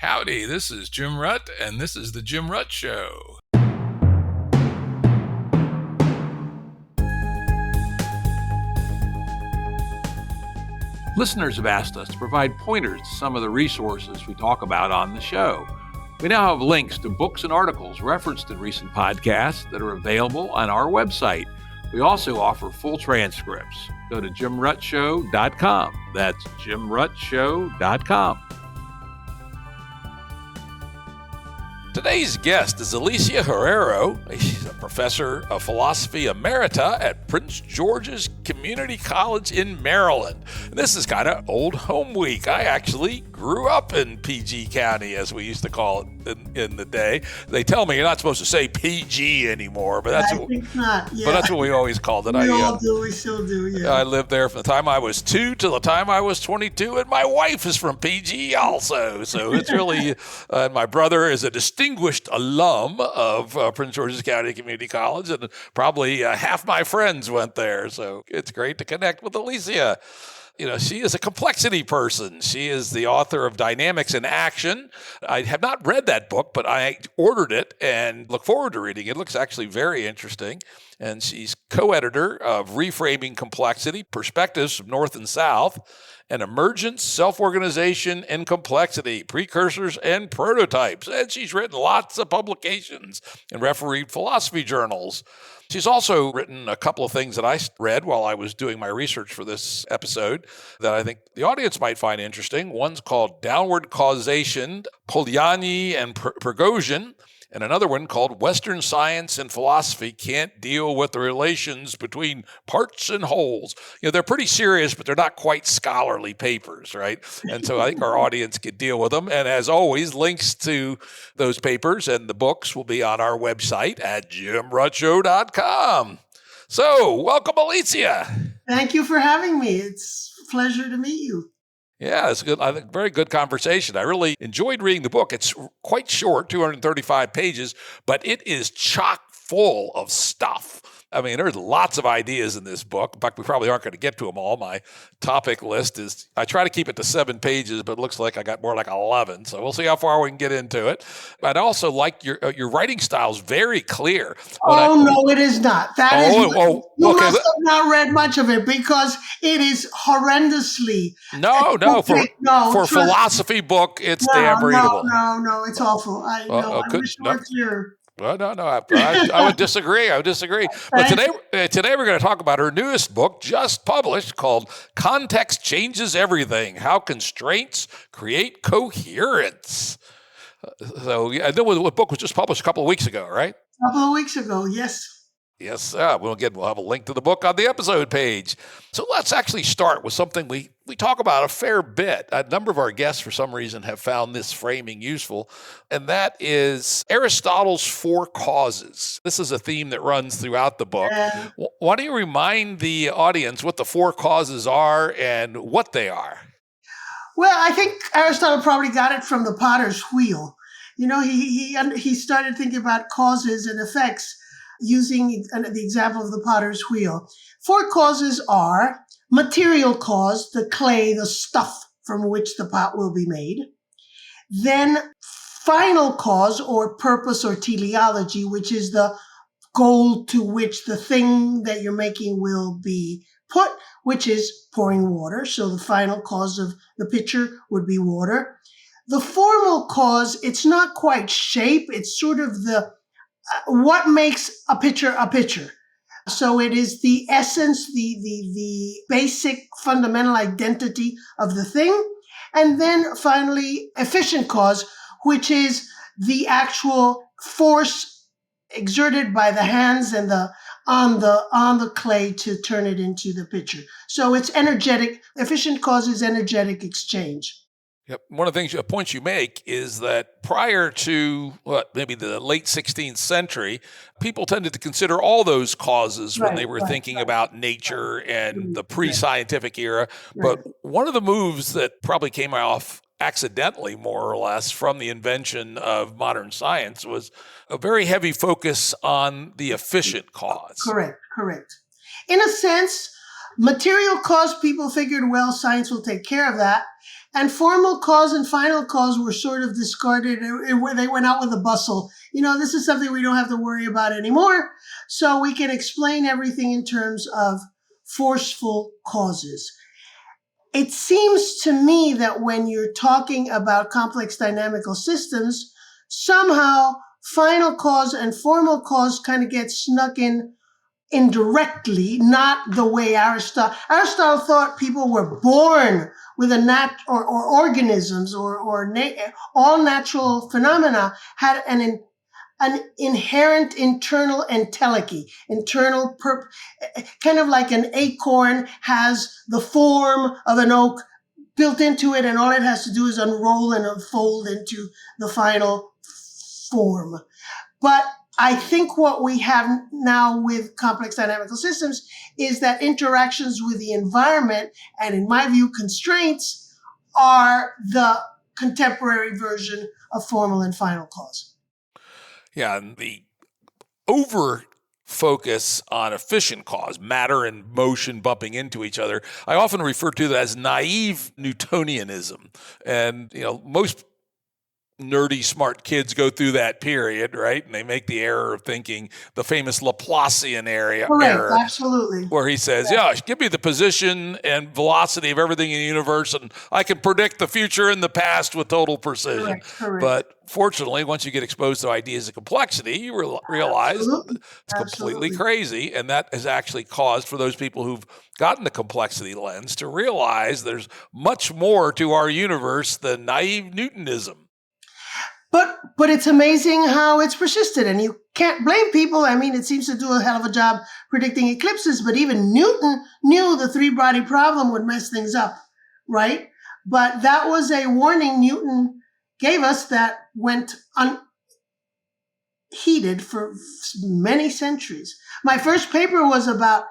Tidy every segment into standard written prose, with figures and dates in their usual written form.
Howdy, this is Jim Rutt, and this is The Jim Rutt Show. Listeners have asked us to provide pointers to some of the resources we talk about on the show. We now have links to books and articles referenced in recent podcasts that are available on our website. We also offer full transcripts. Go to jimruttshow.com. That's jimruttshow.com. Today's guest is Alicia Juarrero. She's a professor of philosophy emerita at Prince George's Community College in Maryland. And this is kind of old home week. I actually grew up in PG County, as we used to call it in the day. They tell me you're not supposed to say PG anymore, but that's I think not. Yeah. But that's what we always called it. We all do. We still do. Yeah. I lived there from the time I was 2 till the time I was 22, and my wife is from PG also. So it's really, and my brother is a distinguished alum of Prince George's County Community College, and probably half my friends went there. So it's great to connect with Alicia. You know, she is a complexity person. She is the author of Dynamics in Action. I have not read that book, but I ordered it and look forward to reading it. It looks actually very interesting. And she's co-editor of Reframing Complexity, Perspectives from North and South, and Emergence, Self-Organization, and Complexity, Precursors and Prototypes. And she's written lots of publications in refereed philosophy journals. She's also written a couple of things that I read while I was doing my research for this episode that I think the audience might find interesting. One's called Downward Causation, Polanyi and Prigozhin, and another one called Western Science and Philosophy Can't Deal with the Relations Between Parts and Wholes. You know, they're pretty serious, but they're not quite scholarly papers, right? And so I think our audience could deal with them. And as always, links to those papers and the books will be on our website at jimruttshow.com. So welcome, Alicia. Thank you for having me. It's a pleasure to meet you. Yeah, it's good. I think very good conversation. I really enjoyed reading the book. It's quite short, 235 pages, but it is chock full of stuff. I mean, there's lots of ideas in this book. In fact, we probably aren't going to get to them all. My topic list is, I try to keep it to 7 pages, but it looks like I got more like 11. So we'll see how far we can get into it. But I also like your writing style is very clear. No, it is not. You must have not read much of it because it is horrendously. For philosophy book, it's damn readable. No, it's awful. I wish it were clearer. Well, no, I would disagree. But today we're going to talk about her newest book, just published, called Context Changes Everything: How Constraints Create Coherence. So, yeah, the book was just published a couple of weeks ago, right? A couple of weeks ago, yes. Yes, we'll have a link to the book on the episode page. So let's actually start with something we talk about a fair bit. A number of our guests, for some reason, have found this framing useful, and that is Aristotle's four causes. This is a theme that runs throughout the book. Yeah. Why don't you remind the audience what the four causes are and what they are? Well, I think Aristotle probably got it from the potter's wheel. You know, he started thinking about causes and effects using the example of the potter's wheel. Four causes are material cause, the clay, the stuff from which the pot will be made. Then final cause, or purpose, or teleology, which is the goal to which the thing that you're making will be put, which is pouring water. So the final cause of the pitcher would be water. The formal cause, it's not quite shape. It's sort of what makes a pitcher a pitcher. So it is the essence, the basic fundamental identity of the thing. And then finally, efficient cause, which is the actual force exerted by the hands and on the clay to turn it into the pitcher. So it's energetic. Efficient cause is energetic exchange. Yep. One of the points you make is that prior to maybe the late 16th century, people tended to consider all those causes when they were thinking about nature and the pre-scientific era. But one of the moves that probably came off accidentally, more or less, from the invention of modern science was a very heavy focus on the efficient cause. Correct. In a sense, material cause, people figured, well, science will take care of that. And formal cause and final cause were sort of discarded. They went out with a bustle. This is something we don't have to worry about anymore. So we can explain everything in terms of forceful causes. It seems to me that when you're talking about complex dynamical systems, somehow final cause and formal cause kind of get snuck in indirectly, not the way Aristotle thought people were born with or organisms or all natural phenomena had an inherent internal entelechy, kind of like an acorn has the form of an oak built into it, and all it has to do is unroll and unfold into the final form. But I think what we have now with complex dynamical systems is that interactions with the environment, and in my view, constraints, are the contemporary version of formal and final cause. Yeah, and the over-focus on efficient cause, matter and motion bumping into each other, I often refer to that as naive Newtonianism. And, most nerdy, smart kids go through that period, right? And they make the error of thinking the famous Laplacian error. Absolutely. Where he says, give me the position and velocity of everything in the universe, and I can predict the future and the past with total precision. Correct. But fortunately, once you get exposed to ideas of complexity, you realize it's completely crazy. And that has actually caused for those people who've gotten the complexity lens to realize there's much more to our universe than naive Newtonism. But it's amazing how it's persisted, and you can't blame people. I mean, it seems to do a hell of a job predicting eclipses, but even Newton knew the three-body problem would mess things up, right? But that was a warning Newton gave us that went unheeded for many centuries. My first paper was about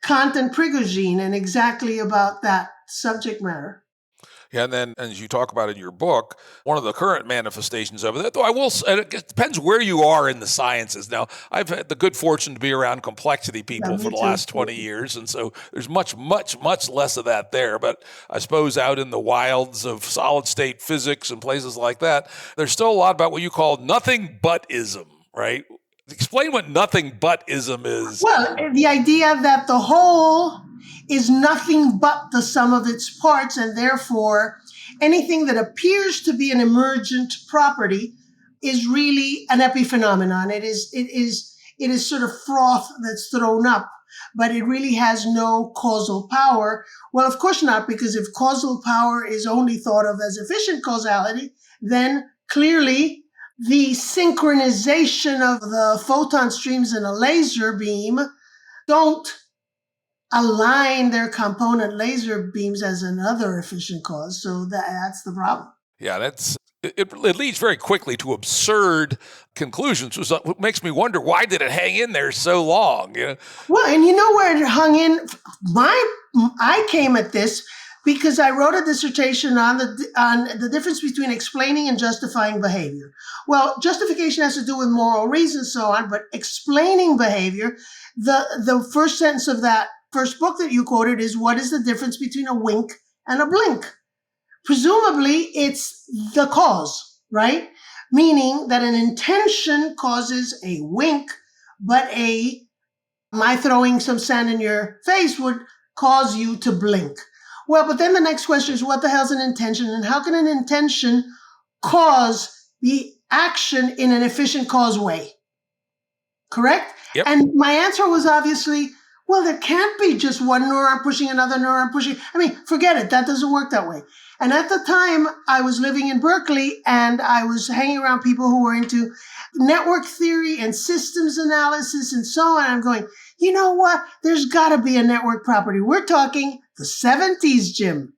Kant and Prigogine and exactly about that subject matter. Yeah, and then as you talk about in your book, one of the current manifestations of it, though I will say, it depends where you are in the sciences. Now, I've had the good fortune to be around complexity people for the last 20 years, and so there's much, much, much less of that there. But I suppose out in the wilds of solid-state physics and places like that, there's still a lot about what you call nothing-but-ism, right? Explain what nothing-but-ism is. Well, the idea that the whole is nothing but the sum of its parts, and therefore anything that appears to be an emergent property is really an epiphenomenon. It is sort of froth that's thrown up, but it really has no causal power. Well, of course not, because if causal power is only thought of as efficient causality, then clearly the synchronization of the photon streams in a laser beam don't align their component laser beams as another efficient cause. So that's the problem. Yeah, it leads very quickly to absurd conclusions, which makes me wonder, why did it hang in there so long? Well, and where it hung in? I came at this because I wrote a dissertation on the difference between explaining and justifying behavior. Well, justification has to do with moral reasons and so on, but explaining behavior, the first sentence of that first book that you quoted is, what is the difference between a wink and a blink? Presumably, it's the cause, right? Meaning that an intention causes a wink, but my throwing some sand in your face would cause you to blink. Well, but then the next question is, what the hell's an intention? And how can an intention cause the action in an efficient cause way? Correct? Yep. And my answer was obviously, well, there can't be just one neuron pushing another neuron pushing. I mean, forget it. That doesn't work that way. And at the time, I was living in Berkeley, and I was hanging around people who were into network theory and systems analysis and so on. I'm going, you know what? There's got to be a network property. We're talking the 70s, Jim.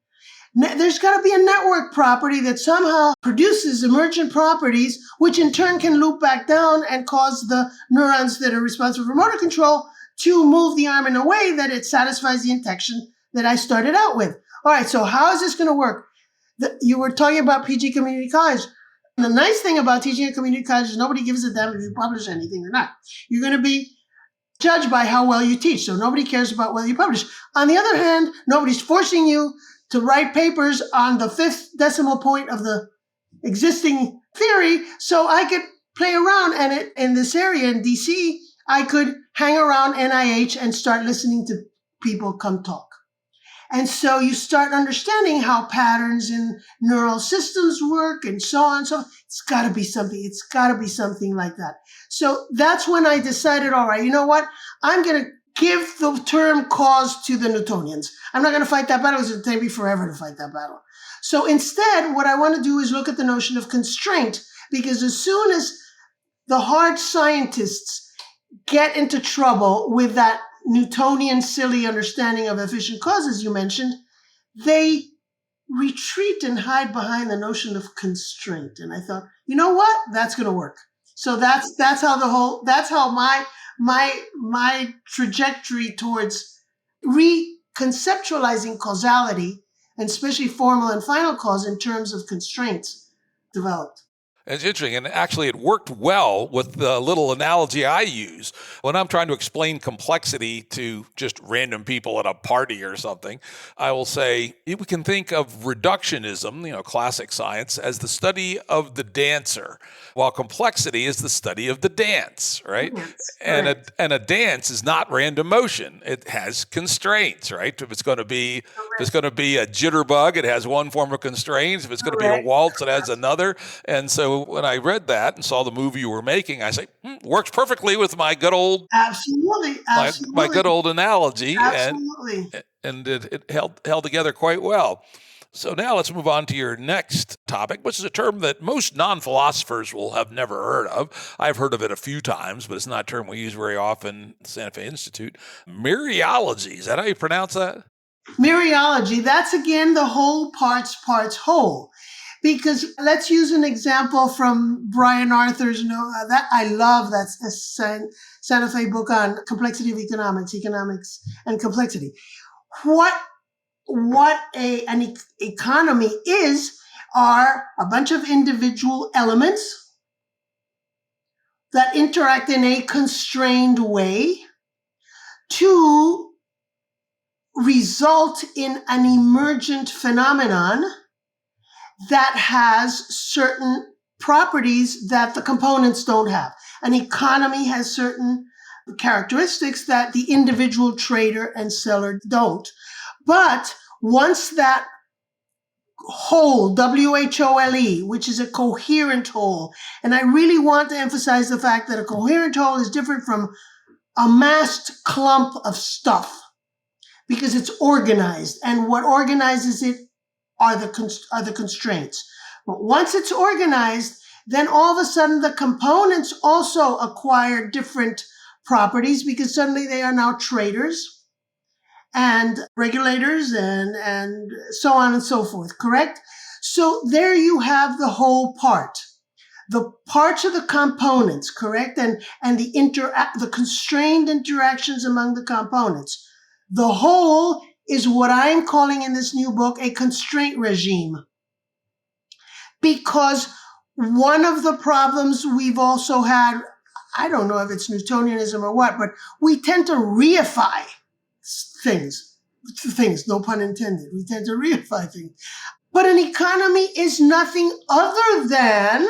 There's got to be a network property that somehow produces emergent properties, which in turn can loop back down and cause the neurons that are responsible for motor control to move the arm in a way that it satisfies the intention that I started out with. All right, so how is this going to work? You were talking about PG Community College. And the nice thing about teaching at community college is nobody gives a damn if you publish anything or not. You're going to be judged by how well you teach, so nobody cares about whether you publish. On the other hand, nobody's forcing you to write papers on the fifth decimal point of the existing theory so I could play around. And in this area in DC, I could hang around NIH and start listening to people come talk. And so you start understanding how patterns in neural systems work and so on. So it's got to be something. It's got to be something like that. So that's when I decided, all right, you know what? I'm going to give the term cause to the Newtonians. I'm not going to fight that battle. It's going to take me forever to fight that battle. So instead, what I want to do is look at the notion of constraint, because as soon as the hard scientists get into trouble with that Newtonian silly understanding of efficient causes you mentioned, they retreat and hide behind the notion of constraint. And I thought, you know what? That's going to work. So that's how my trajectory towards reconceptualizing causality, and especially formal and final cause in terms of constraints, developed. It's interesting, and actually it worked well with the little analogy I use. When I'm trying to explain complexity to just random people at a party or something, I will say we can think of reductionism, classic science, as the study of the dancer, while complexity is the study of the dance, right? Yes, and a dance is not random motion. It has constraints, right? If it's going to be a jitterbug, it has one form of constraints. If it's going to be a waltz, it has another. And so when I read that and saw the movie you were making, I say, works perfectly with my good old absolutely. my good old analogy, Absolutely. and it held together quite well. So now let's move on to your next topic, which is a term that most non-philosophers will have never heard of. I've heard of it a few times, but it's not a term we use very often at the Santa Fe Institute. Mereology, is that how you pronounce that? Mereology, that's again the whole parts whole. Because let's use an example from Brian Arthur's, that I love, that's a Santa Fe book on complexity of economics and complexity. What an economy are a bunch of individual elements that interact in a constrained way to result in an emergent phenomenon that has certain properties that the components don't have. An economy has certain characteristics that the individual trader and seller don't. But once that whole, WHOLE, which is a coherent whole, and I really want to emphasize the fact that a coherent whole is different from a massed clump of stuff, because it's organized, and what organizes it are the constraints. But once it's organized, then all of a sudden the components also acquire different properties, because suddenly they are now traders and regulators and so on and so forth, correct? So there you have the whole part. The parts of the components, correct? And the constrained interactions among the components. The whole is what I'm calling in this new book a constraint regime. Because one of the problems we've also had, I don't know if it's Newtonianism or what, but we tend to reify things, no pun intended. We tend to reify things. But an economy is nothing other than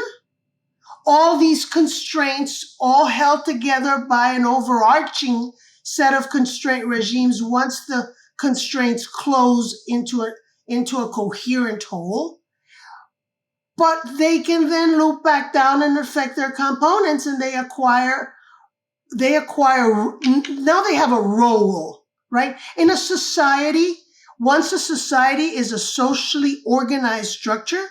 all these constraints all held together by an overarching set of constraint regimes once the constraints close into a coherent whole. But they can then loop back down and affect their components, and they acquire, now they have a role, right? In a society, once a society is a socially organized structure,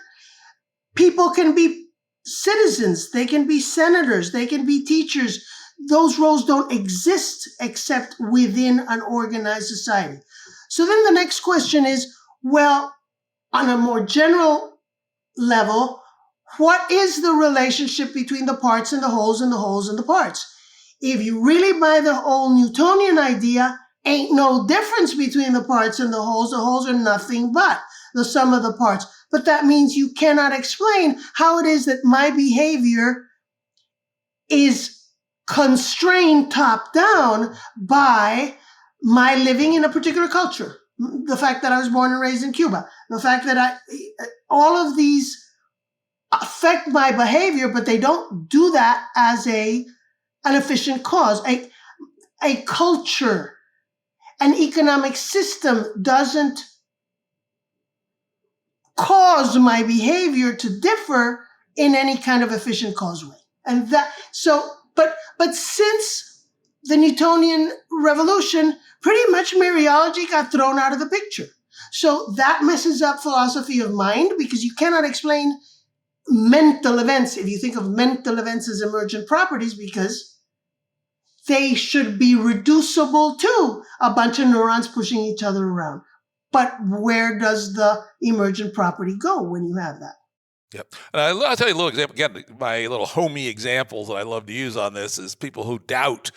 people can be citizens, they can be senators, they can be teachers. Those roles don't exist except within an organized society. So then the next question is, well, on a more general level, what is the relationship between the parts and the wholes and the wholes and the parts? If you really buy the whole Newtonian idea, ain't no difference between the parts and the wholes. The wholes are nothing but the sum of the parts. But that means you cannot explain how it is that my behavior is constrained top down by my living in a particular culture. the fact that I was born and raised in Cuba, the fact that all of these affect my behavior, but they don't do that as an efficient cause. A culture, an economic system doesn't cause my behavior to differ in any kind of efficient cause way. And but since the Newtonian revolution, pretty much mereology got thrown out of the picture. So that messes up philosophy of mind, because you cannot explain mental events if you think of mental events as emergent properties, because they should be reducible to a bunch of neurons pushing each other around. But where does the emergent property go when you have that? Yep. And I'll tell you a little example. Again, my little homey examples that I love to use on this is people who doubt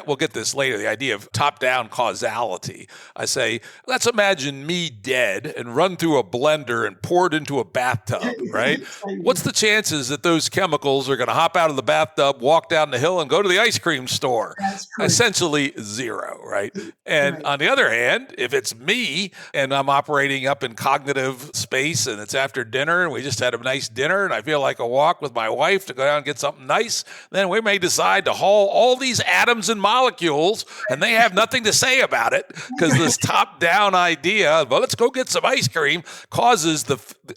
we'll get this later, the idea of top-down causality. I say, let's imagine me dead and run through a blender and poured into a bathtub, right? What's the chances that those chemicals are going to hop out of the bathtub, walk down the hill, and go to the ice cream store? Essentially zero, right? And on the other hand, if it's me and I'm operating up in cognitive space and it's after dinner and we just had a nice dinner and I feel like a walk with my wife to go down and get something nice, then we may decide to haul all these atoms and molecules, and they have nothing to say about it, because this top-down idea, well, let's go get some ice cream, causes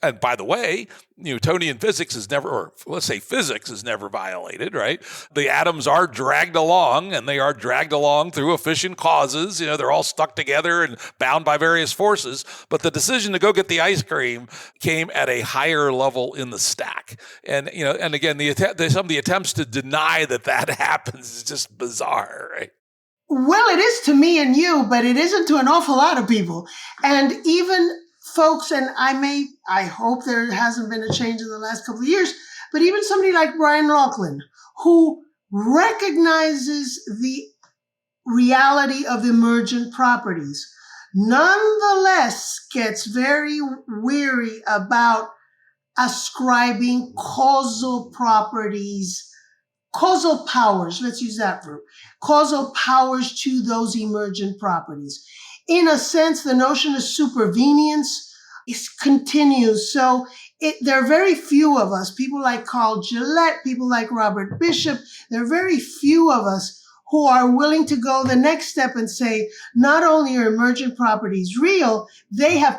and by the way, Newtonian physics is never, or let's say physics is never violated, right? The atoms are dragged along, and they are dragged along through efficient causes. They're all stuck together and bound by various forces. But the decision to go get the ice cream came at a higher level in the stack. And and again, some of the attempts to deny that happens is just bizarre, right? Well, it is to me and you, but it isn't to an awful lot of people. And even folks, and I hope there hasn't been a change in the last couple of years, but even somebody like Brian Laughlin, who recognizes the reality of emergent properties, nonetheless gets very weary about ascribing causal properties, causal powers, let's use that verb, causal powers to those emergent properties. In a sense, the notion of supervenience continues. So there are very few of us, people like Carl Gillette, people like Robert Bishop, there are very few of us who are willing to go the next step and say, not only are emergent properties real, they have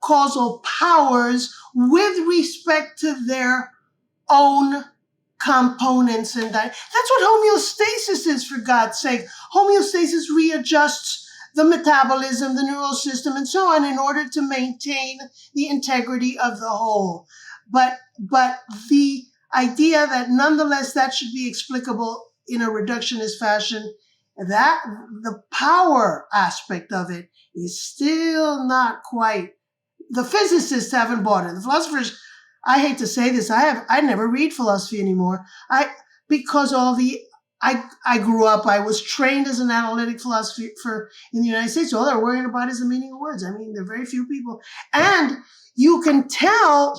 causal powers with respect to their own components. And that's what homeostasis is, for God's sake. Homeostasis readjusts the metabolism, the neural system, and so on, in order to maintain the integrity of the whole. But the idea that nonetheless that should be explicable in a reductionist fashion, that the power aspect of it is still not quite. The physicists haven't bought it. The philosophers, I hate to say this, I never read philosophy anymore. Because I grew up, I was trained as an analytic philosopher in the United States. All they're worrying about is the meaning of words. I mean, there are very few people. And you can tell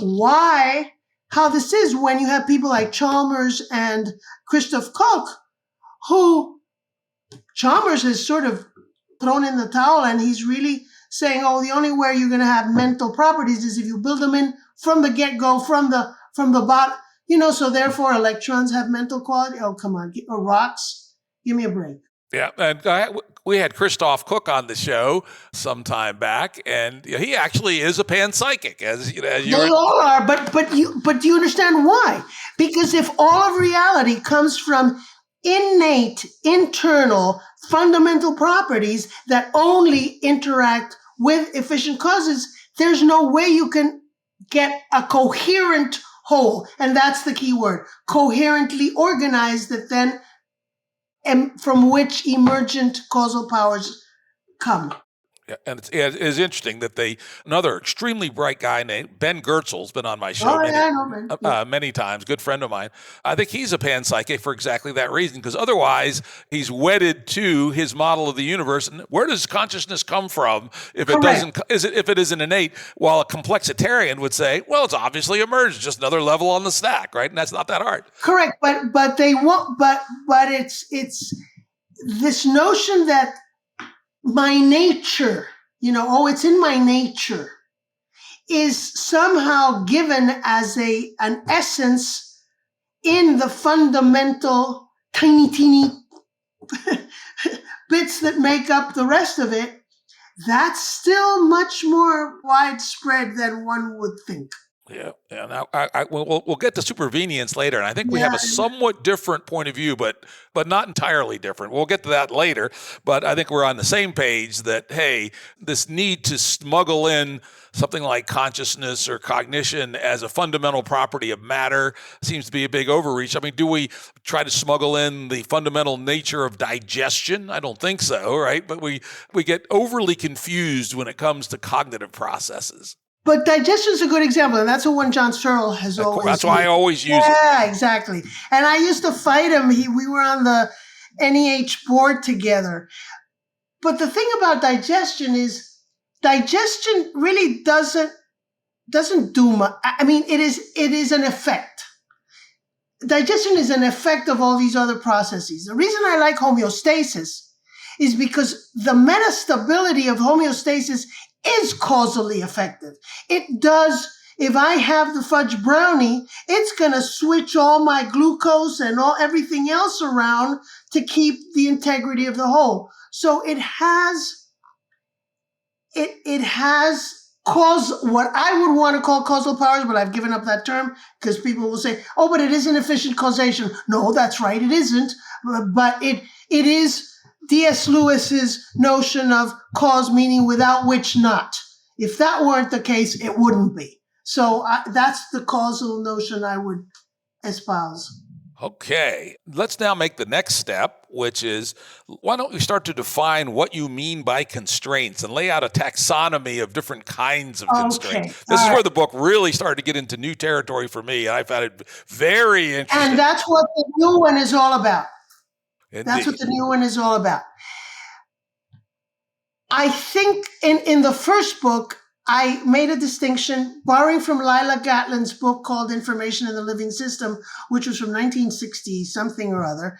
how this is when you have people like Chalmers and Kristoff Cook, who Chalmers has sort of thrown in the towel, and he's really saying, the only way you're going to have mental properties is if you build them in from the get-go, from the bottom. So therefore electrons have mental quality. Oh, come on. Or rocks. Give me a break. Yeah. And we had Kristoff Cook on the show some time back, and he actually is a panpsychic. They all are, but do you understand why? Because if all of reality comes from innate, internal, fundamental properties that only interact with efficient causes, there's no way you can get a coherent whole. And that's the key word, coherently organized, that then from which emergent causal powers come. Yeah, and it is interesting that another extremely bright guy named Ben Goertzel's been on my show many times, good friend of mine. I think he's a panpsychic for exactly that reason, because otherwise he's wedded to his model of the universe. And where does consciousness come from if it isn't innate? While a complexitarian would say, well, it's obviously emerged, just another level on the stack, right? And that's not that hard. Correct, but they won't. But it's this notion that my nature oh, it's in my nature, is somehow given as an essence in the fundamental tiny, teeny bits that make up the rest of it, that's still much more widespread than one would think. Yeah. Now, we'll get to supervenience later, and I think we have Yeah. a somewhat different point of view, but not entirely different. We'll get to that later, but I think we're on the same page that, hey, this need to smuggle in something like consciousness or cognition as a fundamental property of matter seems to be a big overreach. I mean, do we try to smuggle in the fundamental nature of digestion? I don't think so, right? But we get overly confused when it comes to cognitive processes. But digestion is a good example, and that's the one John Searle has always used. That's why I always use it. Yeah, exactly. And I used to fight him. We were on the NEH board together. But the thing about digestion is digestion really doesn't do much. I mean, it is an effect. Digestion is an effect of all these other processes. The reason I like homeostasis is because the metastability of homeostasis is causally effective. It does, if I have the fudge brownie, it's going to switch all my glucose and everything else around to keep the integrity of the whole. So it has what I would want to call causal powers, but I've given up that term because people will say, oh, but it isn't efficient causation. No, that's right, it isn't. But it is D.S. Lewis's notion of cause, meaning without which not. If that weren't the case, it wouldn't be. So that's the causal notion I would espouse. Okay, let's now make the next step, which is, why don't we start to define what you mean by constraints and lay out a taxonomy of different kinds of constraints. This is where the book really started to get into new territory for me, and I found it very interesting. And that's what the new one is all about. Indeed. That's what the new one is all about. I think in the first book, I made a distinction, borrowing from Lila Gatlin's book called Information in the Living System, which was from 1960 something or other.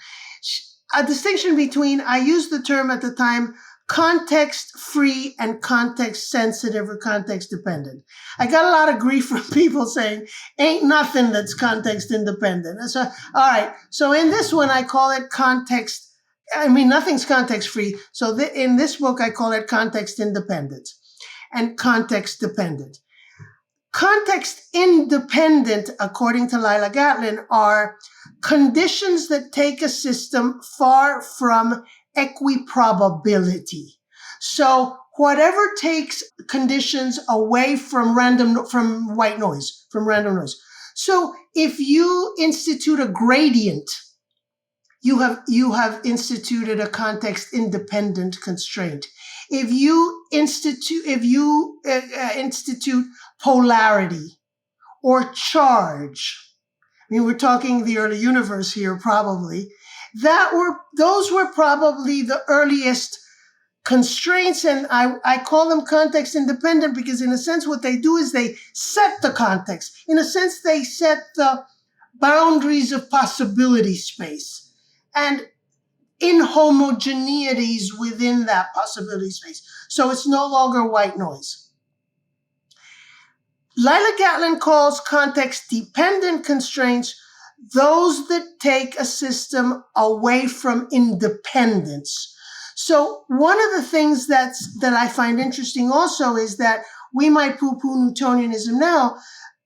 A distinction between, I used the term at the time, context-free and context-sensitive or context-dependent. I got a lot of grief from people saying, ain't nothing that's context-independent. So, all right. So in this one, I call it nothing's context-free. So in this book, I call it context-independent and context-dependent. Context-independent, according to Lila Gatlin, are conditions that take a system far from equiprobability. So whatever takes conditions away from white noise, from random noise. So if you institute a gradient, you have instituted a context-independent constraint. If you institute polarity or charge, I mean, we're talking the early universe here, probably. Those were probably the earliest constraints, and I call them context independent because, in a sense, what they do is they set the context. In a sense, they set the boundaries of possibility space and inhomogeneities within that possibility space. So it's no longer white noise. Lila Gatlin calls context-dependent constraints those that take a system away from independence. So one of the things that I find interesting also is that we might poo-poo Newtonianism now,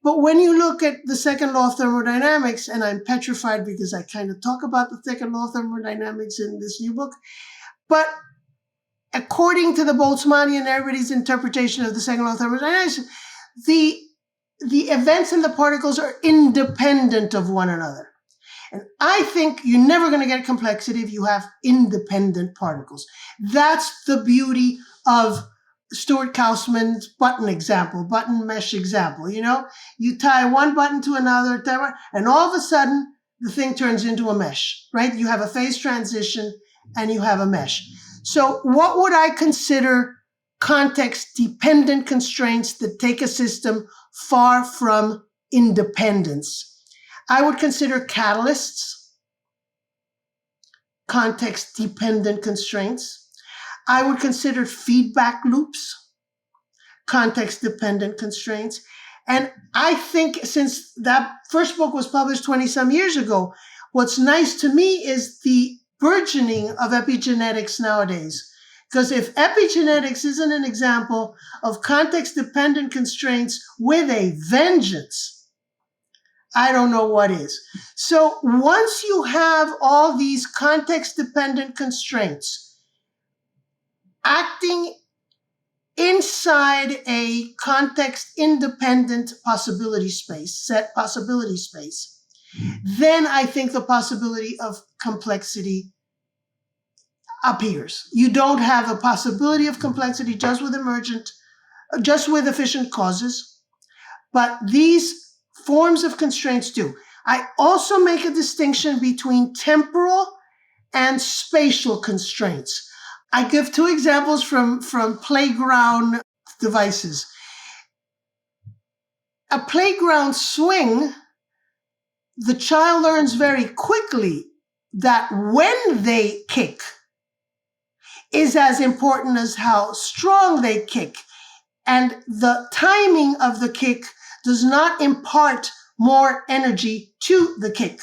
but when you look at the second law of thermodynamics, and I'm petrified because I kind of talk about the second law of thermodynamics in this new book, but according to the Boltzmannian, everybody's interpretation of the second law of thermodynamics, the events and the particles are independent of one another. And I think you're never going to get complexity if you have independent particles. That's the beauty of Stuart Kaussman's button mesh example. You tie one button to another, and all of a sudden, the thing turns into a mesh, right? You have a phase transition and you have a mesh. So what would I consider context-dependent constraints that take a system far from independence? I would consider catalysts context-dependent constraints. I would consider feedback loops, context-dependent constraints. And I think since that first book was published 20-some years ago, what's nice to me is the burgeoning of epigenetics nowadays. Because if epigenetics isn't an example of context-dependent constraints with a vengeance, I don't know what is. So once you have all these context-dependent constraints acting inside a context-independent possibility space, set possibility space, then I think the possibility of complexity appears. You don't have a possibility of complexity just with emergent, just with efficient causes, but these forms of constraints do. I also make a distinction between temporal and spatial constraints. I give two examples from playground devices. A playground swing, the child learns very quickly that when they kick is as important as how strong they kick. And the timing of the kick does not impart more energy to the kick.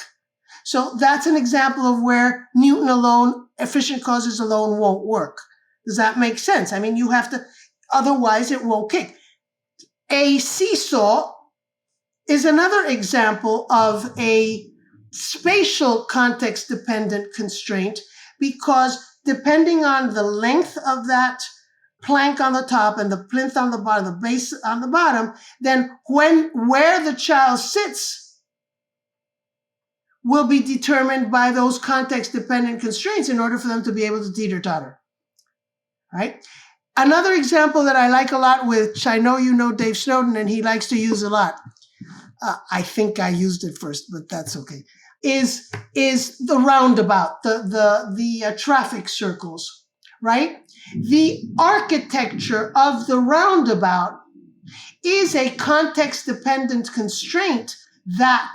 So that's an example of where Newton alone, efficient causes alone won't work. Does that make sense? I mean, you have to, otherwise it won't kick. A seesaw is another example of a spatial context-dependent constraint because depending on the length of that plank on the top and the plinth on the bottom, the base on the bottom, then where the child sits will be determined by those context-dependent constraints in order for them to be able to teeter-totter, right? Another example that I like a lot, which I know you know Dave Snowden, and he likes to use a lot. I think I used it first, but that's okay. Is the roundabout, the traffic circles, right? The architecture of the roundabout is a context-dependent constraint that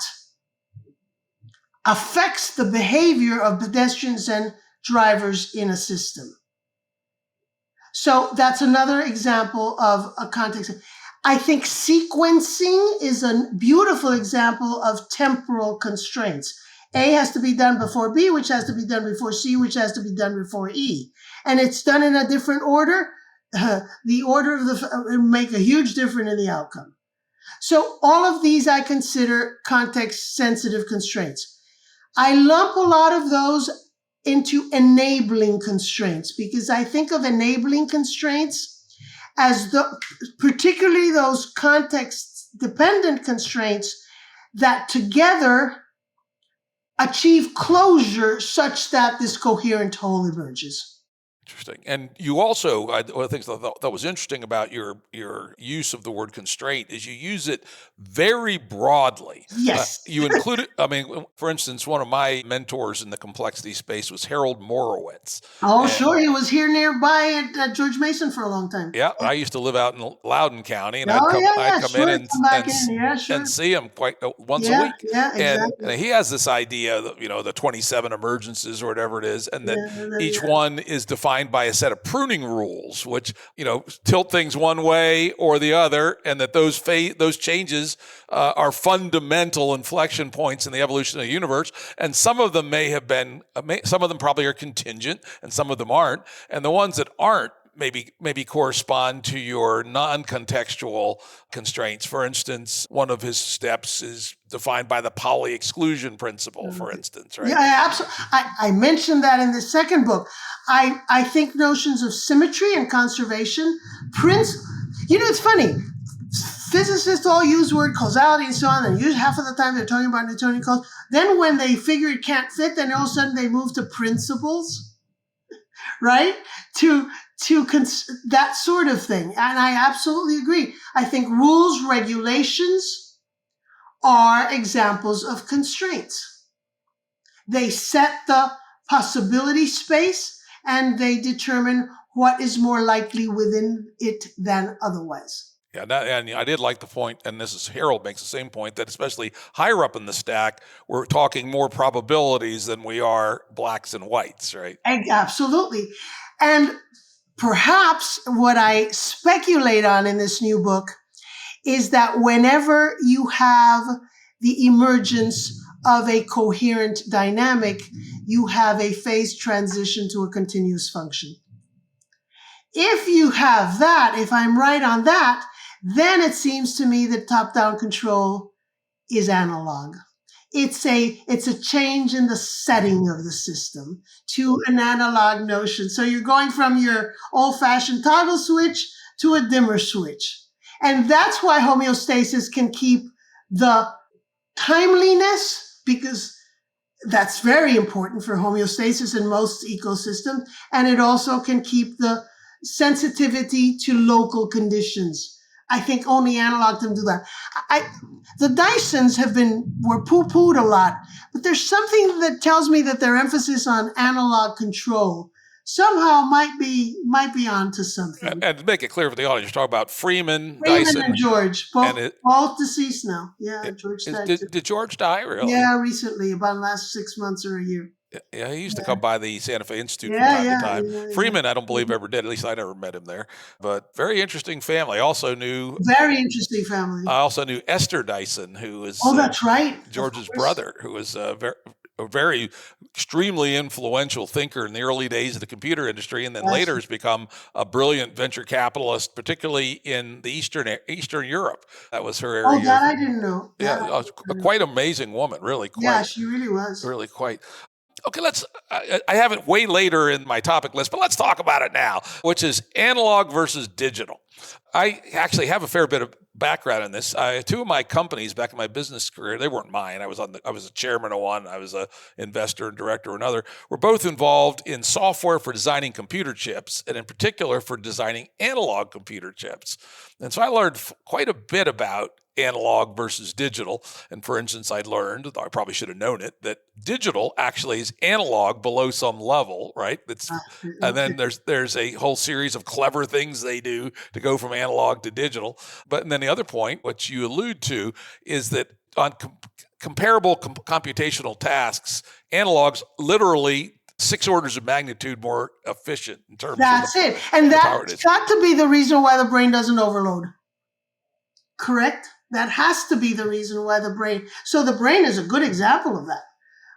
affects the behavior of pedestrians and drivers in a system. So that's another example of a context. I think sequencing is a beautiful example of temporal constraints. A has to be done before B, which has to be done before C, which has to be done before E. And it's done in a different order. The order of will make a huge difference in the outcome. So all of these I consider context-sensitive constraints. I lump a lot of those into enabling constraints because I think of enabling constraints as particularly those context-dependent constraints that together achieve closure such that this coherent whole emerges. Interesting. And you also, one of the things I thought that was interesting about your use of the word constraint is you use it very broadly. Yes. You include it, I mean, for instance, one of my mentors in the complexity space was Harold Morowitz. Oh, sure. He was here nearby at George Mason for a long time. Yeah. I used to live out in Loudoun County, and I'd come in and see him quite once a week. Yeah, exactly. And he has this idea that, the 27 emergences or whatever it is, and that each one is defined by a set of pruning rules, which, tilt things one way or the other, and that those changes are fundamental inflection points in the evolution of the universe. And some of them some of them probably are contingent, and some of them aren't. And the ones that aren't maybe correspond to your non-contextual constraints. For instance, one of his steps is defined by the Pauli exclusion principle, for instance, right? Yeah, absolutely. I mentioned that in the second book. I think notions of symmetry and conservation, it's funny. Physicists all use the word causality and so on, and use half of the time they're talking about Newtonian cause. Then when they figure it can't fit, then all of a sudden they move to principles, right? To that sort of thing. And I absolutely agree. I think rules, regulations are examples of constraints. They set the possibility space and they determine what is more likely within it than otherwise. Yeah, and I did like the point, and Harold makes the same point, that especially higher up in the stack, we're talking more probabilities than we are blacks and whites, right? Absolutely. And Perhaps what I speculate on in this new book is that whenever you have the emergence of a coherent dynamic, you have a phase transition to a continuous function. If you have that, if I'm right on that, then it seems to me that top-down control is analog. It's a change in the setting of the system to an analog notion. So you're going from your old-fashioned toggle switch to a dimmer switch. And that's why homeostasis can keep the timeliness, because that's very important for homeostasis in most ecosystems. And it also can keep the sensitivity to local conditions. I think only analog can do that. The Dysons were poo-pooed a lot, but there's something that tells me that their emphasis on analog control somehow might be onto something. And to make it clear for the audience, you're talking about Freeman Dyson and George, both deceased now. Yeah, George died. Did George die, really? Yeah, recently, about the last 6 months or a year. Yeah, he used to come by the Santa Fe Institute from time to time. Freeman, I don't believe ever did. At least I never met him there. But very interesting family. I also knew Esther Dyson, who was that's right, George's brother, who was a very extremely influential thinker in the early days of the computer industry, and then later has become a brilliant venture capitalist, particularly in the Eastern Europe. That was her area. Oh, that I didn't know. Yeah, a quite amazing woman, really. Yeah, she really was. Really quite. Okay, I have it way later in my topic list, but let's talk about it now, which is analog versus digital. I actually have a fair bit of background in this. Two of my companies back in my business career, they weren't mine. I was a chairman of one. I was an investor and director of another. Were both involved in software for designing computer chips, and in particular for designing analog computer chips. And so I learned quite a bit about analog versus digital. And for instance, I learned, though I probably should have known it, that digital actually is analog below some level, right? And then there's a whole series of clever things they do to go from analog to digital. But then the other point, which you allude to, is that on comparable computational tasks, analog's literally 6 orders of magnitude more efficient in terms That's of it. And that's got to be the reason why the brain doesn't overload. Correct? That has to be the reason why the brain. So the brain is a good example of that.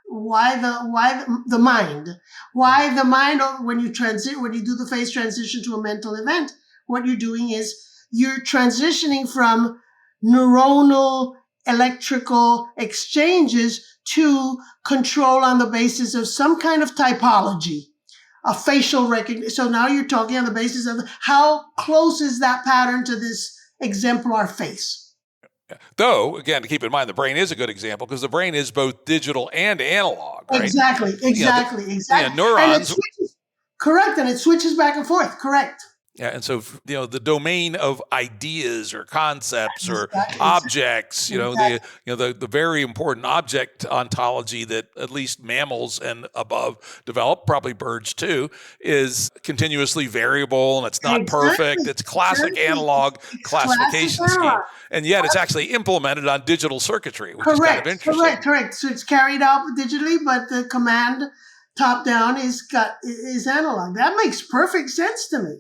Why the mind? Why the mind? When you do the phase transition to a mental event, what you're doing is you're transitioning from neuronal electrical exchanges to control on the basis of some kind of typology, a facial recognition. So now you're talking on the basis of how close is that pattern to this exemplar face. Though, again, to keep in mind, the brain is a good example because the brain is both digital and analog, right? Exactly. Neurons. Correct, and it switches back and forth. Correct. Yeah, and so the domain of ideas or concepts or objects, the very important object ontology that at least mammals and above develop, probably birds too, is continuously variable and it's not perfect. It's classic analog classification scheme, and yet it's actually implemented on digital circuitry, which is kind of interesting. Correct. So it's carried out digitally, but the command top down is analog. That makes perfect sense to me.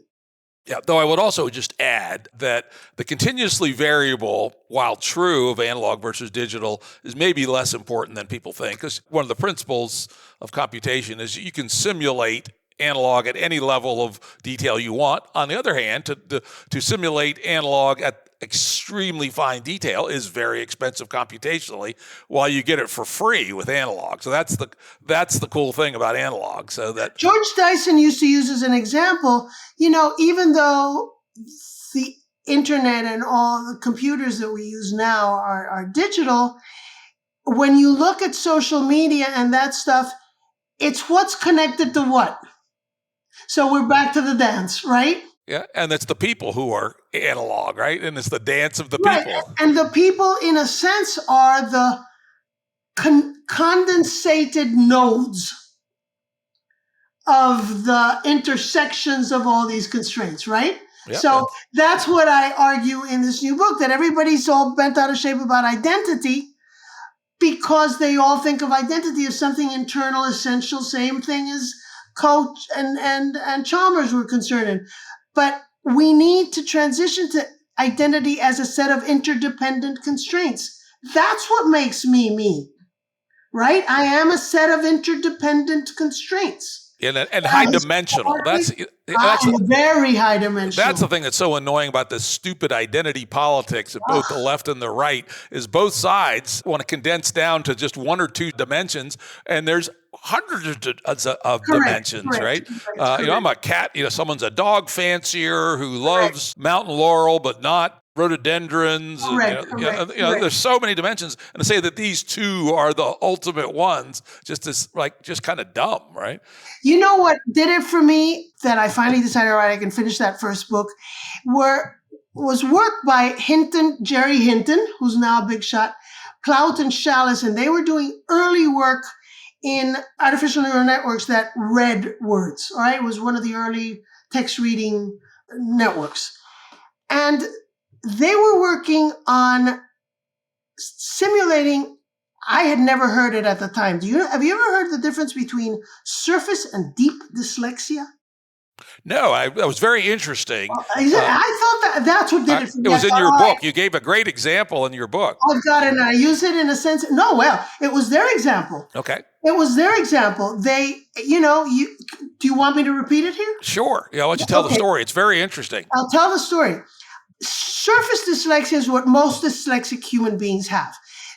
Yeah, though I would also just add that the continuously variable, while true of analog versus digital, is maybe less important than people think. Because one of the principles of computation is you can simulate analog at any level of detail you want. On the other hand, to simulate analog at extremely fine detail is very expensive computationally, while you get it for free with analog. So that's the cool thing about analog. So that George Dyson used to use as an example, even though the internet and all the computers that we use now are digital, when you look at social media and that stuff, it's what's connected to what. So we're back to the dance, right? Yeah, and it's the people who are analog, right? And it's the dance of the people. And the people, in a sense, are the condensated nodes of the intersections of all these constraints, right? Yep, so that's what I argue in this new book, that everybody's all bent out of shape about identity because they all think of identity as something internal, essential, same thing as Coach and Chalmers were concerned in. But we need to transition to identity as a set of interdependent constraints. That's what makes me, right? I am a set of interdependent constraints. And high dimensional. That's very high dimensional. That's the thing that's so annoying about this stupid identity politics of both the left and the right is both sides want to condense down to just one or two dimensions, and there's hundreds of dimensions, right? I'm a cat. Someone's a dog fancier who loves mountain laurel but not rhododendrons. There's so many dimensions, and to say that these two are the ultimate ones just kind of dumb, right? You know what did it for me that I finally decided, all right, I can finish that first book, was work by Hinton, Jerry Hinton, who's now a big shot, Plout and Chalice, and they were doing early work in artificial neural networks that read words, all right? It was one of the early text reading networks. And they were working on simulating, I had never heard it at the time. Have you ever heard the difference between surface and deep dyslexia? No, that was very interesting. I thought that's what did it for me. It was in your book. You gave a great example in your book. I've got it, and I use it in a sense. No, well, it was their example. Okay. It was their example. They, do you want me to repeat it here? Sure. Yeah, I'll let you tell the story. It's very interesting. I'll tell the story. Surface dyslexia is what most dyslexic human beings have.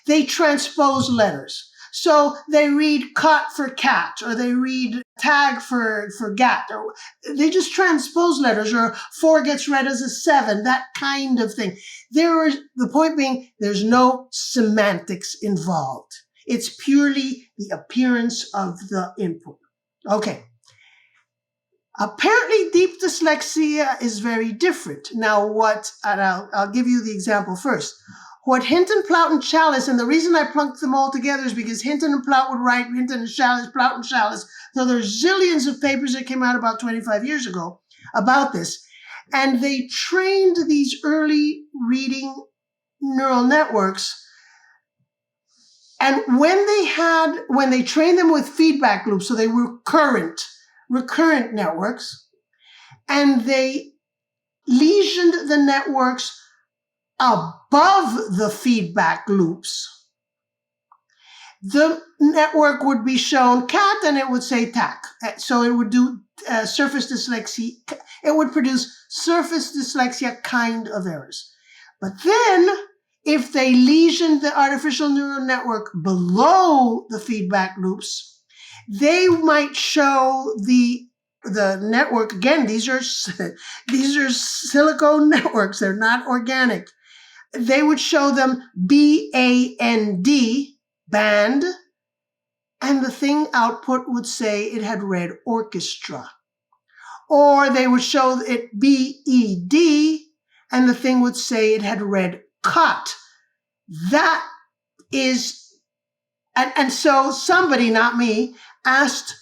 They transpose letters. So they read cot for cat, or they read tag for gat, or they just transpose letters, or 4 gets read as a 7, that kind of thing. The point being, there's no semantics involved. It's purely the appearance of the input. Okay. Apparently, deep dyslexia is very different. Now, I'll give you the example first. What Hinton, Plout, and Chalice, and the reason I plunked them all together is because Hinton and Plout would write Hinton and Chalice, Plout and Chalice. So there's zillions of papers that came out about 25 years ago about this. And they trained these early reading neural networks. And when they trained them with feedback loops, so they were recurrent networks, and they lesioned the networks above the feedback loops, the network would be shown cat and it would say tack. So it would do surface dyslexia. It would produce surface dyslexia kind of errors. But then if they lesioned the artificial neural network below the feedback loops, they might show the network, again, these are silicone networks, they're not organic. They would show them BAND, band, and the thing output would say it had read orchestra. Or they would show it BED, and the thing would say it had read cot. That is, and so somebody, not me, asked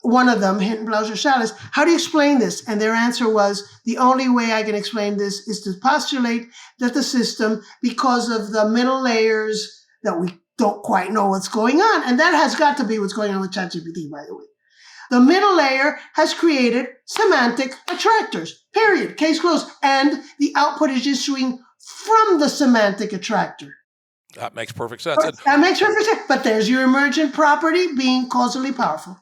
one of them, Hinton, Plout, or Chalice, how do you explain this? And their answer was, the only way I can explain this is to postulate that the system, because of the middle layers that we don't quite know what's going on, and that has got to be what's going on with ChatGPT, by the way. The middle layer has created semantic attractors, period, case closed. And the output is issuing from the semantic attractor. That makes perfect sense. That makes perfect sense. But there's your emergent property being causally powerful.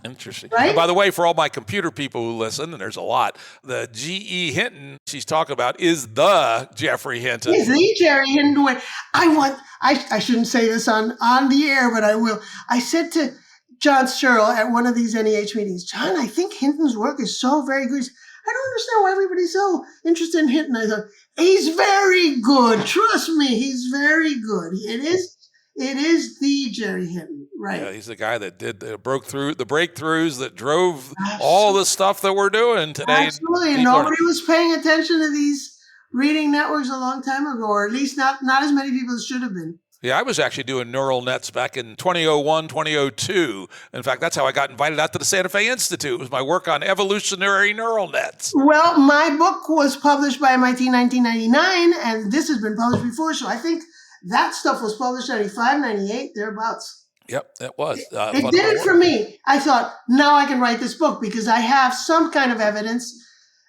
Interesting. Right? And by the way, for all my computer people who listen, and there's a lot, the G.E. Hinton she's talking about is the Geoffrey Hinton. Is the Jerry Hinton. I shouldn't say this on the air, but I will. I said to John Searle at one of these NEH meetings, John, I think Hinton's work is so very good. I don't understand why everybody's so interested in Hinton. I thought, he's very good. Trust me, he's very good. It is the Jerry Hinton, right? Yeah, he's the guy that did the breakthroughs that drove all the stuff that we're doing today. Absolutely. Nobody was paying attention to these reading networks a long time ago, or at least not as many people as should have been. Yeah, I was actually doing neural nets back in 2001, 2002. In fact, that's how I got invited out to the Santa Fe Institute. It was my work on evolutionary neural nets. Well, my book was published by MIT in 1999, and this has been published before, so I think that stuff was published 95, 98, thereabouts. Yep, it was It did fundamental it for order. me. I thought, now I can write this book because I have some kind of evidence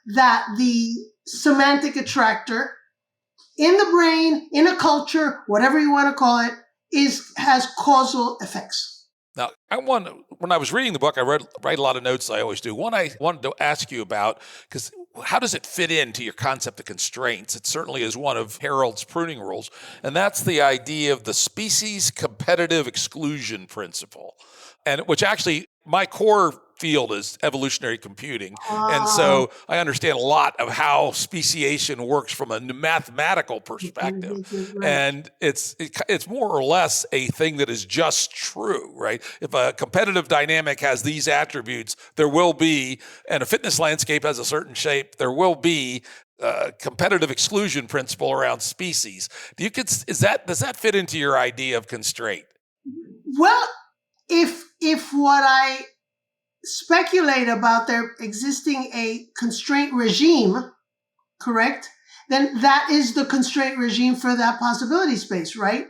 that the semantic attractor in the brain, in a culture, whatever you want to call it, has causal effects. Now, when I was reading the book, I write a lot of notes. I always do. One I wanted to ask you about, because how does it fit into your concept of constraints? It certainly is one of Harold's pruning rules, and that's the idea of the species competitive exclusion principle, and which actually my core field is evolutionary computing. And so I understand a lot of how speciation works from a mathematical perspective. Right. And it's more or less a thing that is just true, right? If a competitive dynamic has these attributes, there will be, and a fitness landscape has a certain shape, there will be a competitive exclusion principle around species. Does that fit into your idea of constraint? Well, if what I speculate about there existing a constraint regime, correct, then that is the constraint regime for that possibility space, right?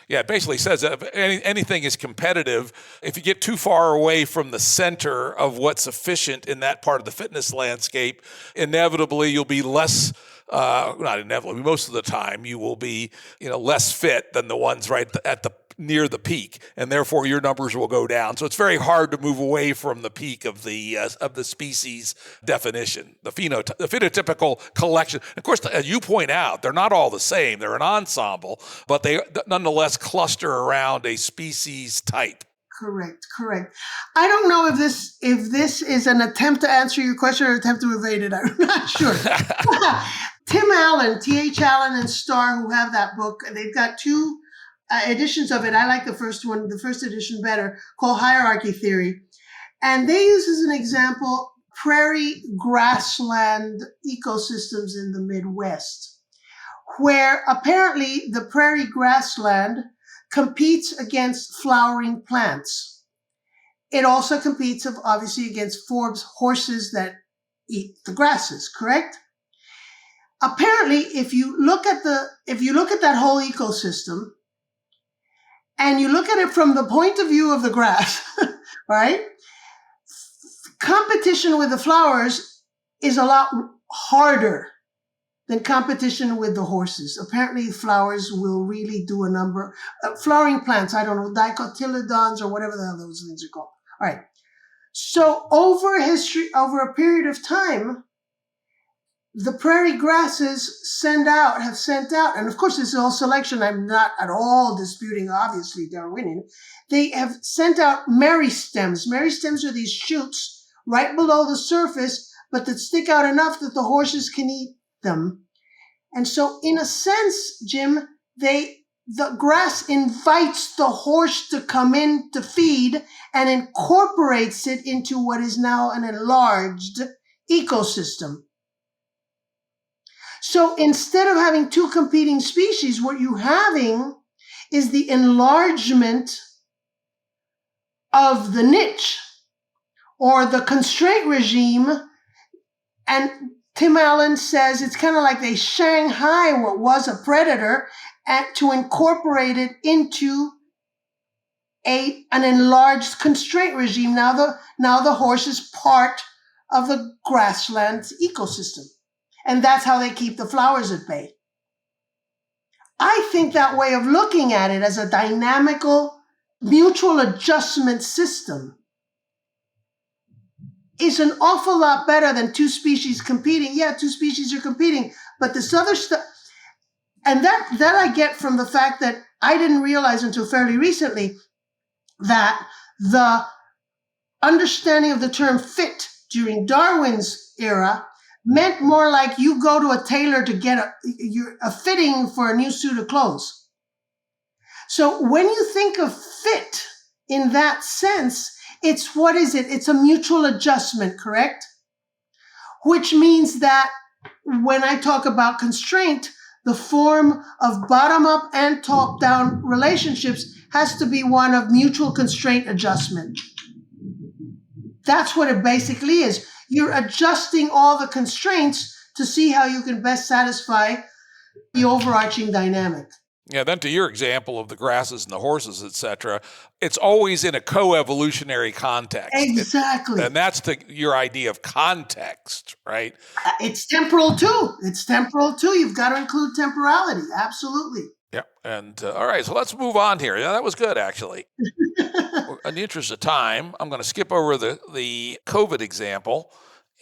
Yeah, it basically says that if anything is competitive, if you get too far away from the center of what's efficient in that part of the fitness landscape, inevitably you'll be less, not inevitably, most of the time you will be, less fit than the ones right at the near the peak, and therefore your numbers will go down. So it's very hard to move away from the peak of the species definition, the phenotypical collection. Of course, as you point out, they're not all the same. They're an ensemble, but they nonetheless cluster around a species type. Correct. I don't know if this is an attempt to answer your question or an attempt to evade it. I'm not sure. Tim Allen, T.H. Allen and Starr, who have that book, they've got two editions of it. I like the first edition better, called Hierarchy Theory. And they use as an example prairie grassland ecosystems in the Midwest, where apparently the prairie grassland competes against flowering plants. It also competes, obviously, against Forbes horses that eat the grasses, correct? Apparently, if you look at that whole ecosystem, and you look at it from the point of view of the grass, right? Competition with the flowers is a lot harder than competition with the horses. Apparently, flowers will really do a number. Flowering plants, I don't know, dicotyledons or whatever the hell those things are called. All right. So over a period of time, the prairie grasses have sent out, and of course this is all selection. I'm not at all disputing, obviously, Darwinian. They have sent out meristems. Meristems are these shoots right below the surface, but that stick out enough that the horses can eat them. And so in a sense, Jim, the grass invites the horse to come in to feed and incorporates it into what is now an enlarged ecosystem. So instead of having two competing species, what you're having is the enlargement of the niche or the constraint regime. And Tim Allen says it's kind of like they Shanghai what was a predator and to incorporate it into an enlarged constraint regime. Now the horse is part of the grassland ecosystem. And that's how they keep the flowers at bay. I think that way of looking at it as a dynamical mutual adjustment system is an awful lot better than two species competing. Yeah, two species are competing, but this other stuff, and that I get from the fact that I didn't realize until fairly recently that the understanding of the term fit during Darwin's era meant more like you go to a tailor to get a fitting for a new suit of clothes. So when you think of fit in that sense, it's what is it? It's a mutual adjustment, correct? Which means that when I talk about constraint, the form of bottom-up and top-down relationships has to be one of mutual constraint adjustment. That's what it basically is. You're adjusting all the constraints to see how you can best satisfy the overarching dynamic. Yeah, then to your example of the grasses and the horses, etc., it's always in a co-evolutionary context. Exactly. And that's your idea of context, right? It's temporal too. It's temporal too. You've got to include temporality. Absolutely. Yeah. And all right, so let's move on here. Yeah, that was good, actually. In the interest of time, I'm going to skip over the COVID example,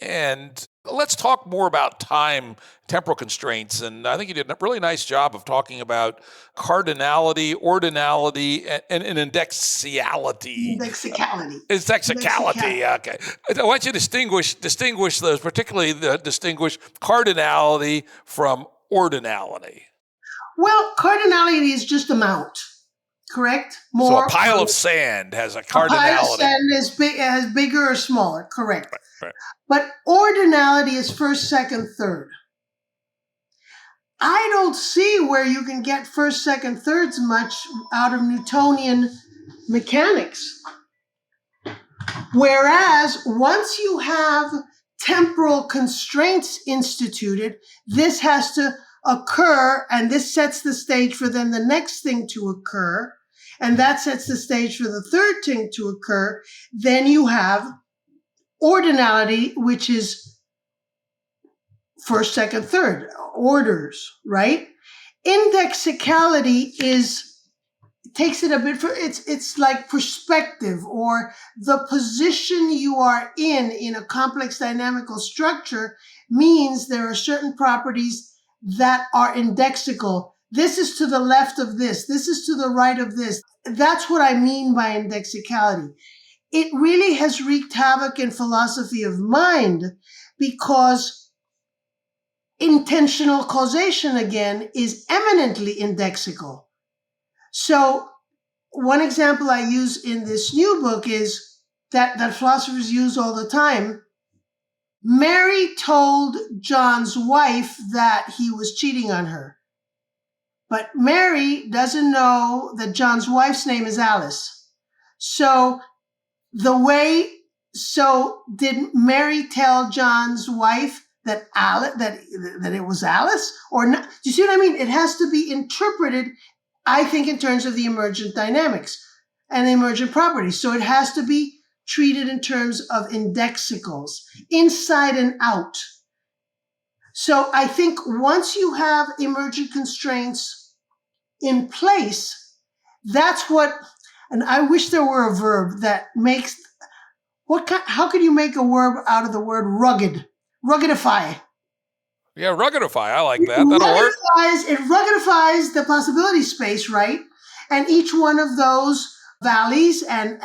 and let's talk more about time, temporal constraints. And I think you did a really nice job of talking about cardinality, ordinality, and indexiality. Indexicality. Indexicality. Okay. I want you to distinguish those, particularly distinguish cardinality from ordinality. Well, cardinality is just amount, correct? So a pile of sand has a cardinality. A pile of sand has bigger or smaller, correct. Right. But ordinality is first, second, third. I don't see where you can get first, second, thirds much out of Newtonian mechanics. Whereas once you have temporal constraints instituted, this has to occur, and this sets the stage for then the next thing to occur, and that sets the stage for the third thing to occur. Then you have ordinality, which is first, second, third orders, right? Indexicality takes it a bit for it's like perspective, or the position you are in a complex dynamical structure means there are certain properties that are indexical. This is to the left of this. This is to the right of this. That's what I mean by indexicality. It really has wreaked havoc in philosophy of mind, because intentional causation, again, is eminently indexical. So one example I use in this new book is that philosophers use all the time. Mary told John's wife that he was cheating on her. But Mary doesn't know that John's wife's name is Alice. So did Mary tell John's wife that it was Alice or not? Do you see what I mean? It has to be interpreted, I think, in terms of the emergent dynamics and the emergent properties. So it has to be treated in terms of indexicals, inside and out. So I think once you have emergent constraints in place, that's what, and I wish there were a verb that makes, how can you make a verb out of the word rugged? Ruggedify. Yeah, ruggedify. I like that. That'll work. It ruggedifies the possibility space, right? And each one of those valleys and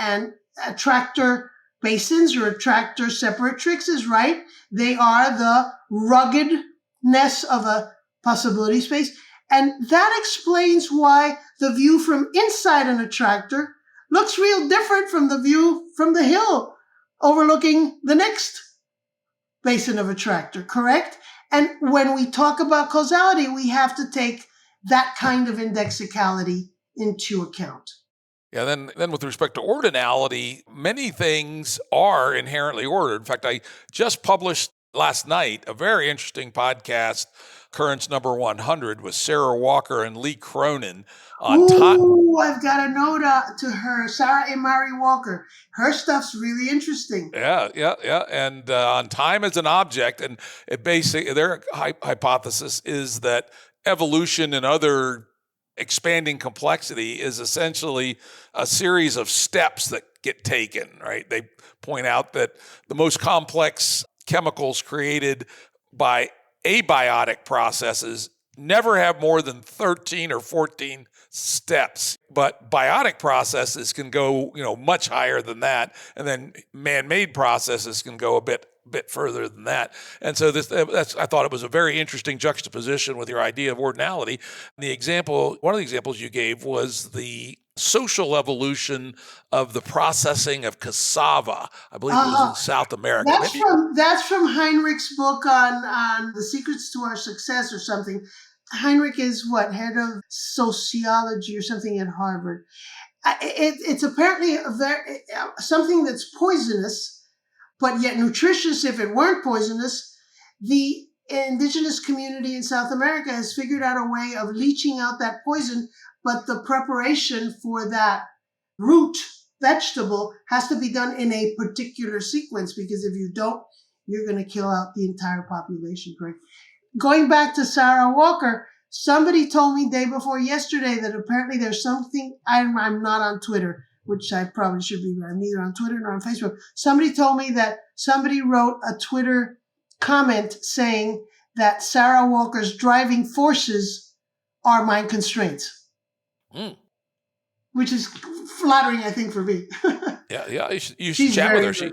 attractor basins or attractor separatrixes, right? They are the ruggedness of a possibility space. And that explains why the view from inside an attractor looks real different from the view from the hill overlooking the next basin of attractor, correct? And when we talk about causality, we have to take that kind of indexicality into account. Yeah, then with respect to ordinality, many things are inherently ordered. In fact, I just published last night a very interesting podcast, Currents number 100, with Sarah Walker and Lee Cronin on time. Ooh, I've got a note to her, Sarah A. Mary Walker. Her stuff's really interesting. Yeah. And on time as an object, and it basically, their hypothesis is that evolution and other expanding complexity is essentially a series of steps that get taken, right? They point out that the most complex chemicals created by abiotic processes never have more than 13 or 14 steps, but biotic processes can go, much higher than that, and then man-made processes can go a bit further than that. And so I thought it was a very interesting juxtaposition with your idea of ordinality. One of the examples you gave was the social evolution of the processing of cassava. I believe it was in South America. That's from Heinrich's book on the secrets to our success or something. Heinrich is head of sociology or something at Harvard. It's apparently something that's poisonous, but yet nutritious if it weren't poisonous. The indigenous community in South America has figured out a way of leaching out that poison, but the preparation for that root vegetable has to be done in a particular sequence, because if you don't, you're going to kill out the entire population. Correct? Going back to Sarah Walker, somebody told me day before yesterday that apparently there's something, I'm not on Twitter, which I probably should be, but I'm neither on Twitter nor on Facebook. Somebody told me that somebody wrote a Twitter comment saying that Sarah Walker's driving forces are mind constraints, which is flattering, I think, for me. Yeah. You should chat with her.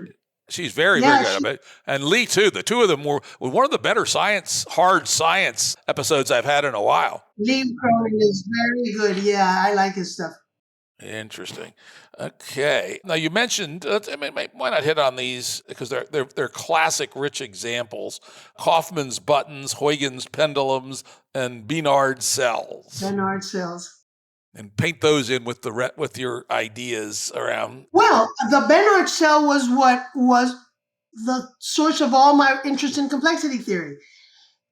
She's very good. And Lee, too. The two of them were one of the better hard science episodes I've had in a while. Lee Cronin is very good. Yeah, I like his stuff. Interesting. Okay. Now you mentioned, why not hit on these, because they're classic, rich examples: Kaufman's buttons, Huygens pendulums, and Benard cells. And paint those in with your ideas around. Well, the Benard cell was what was the source of all my interest in complexity theory.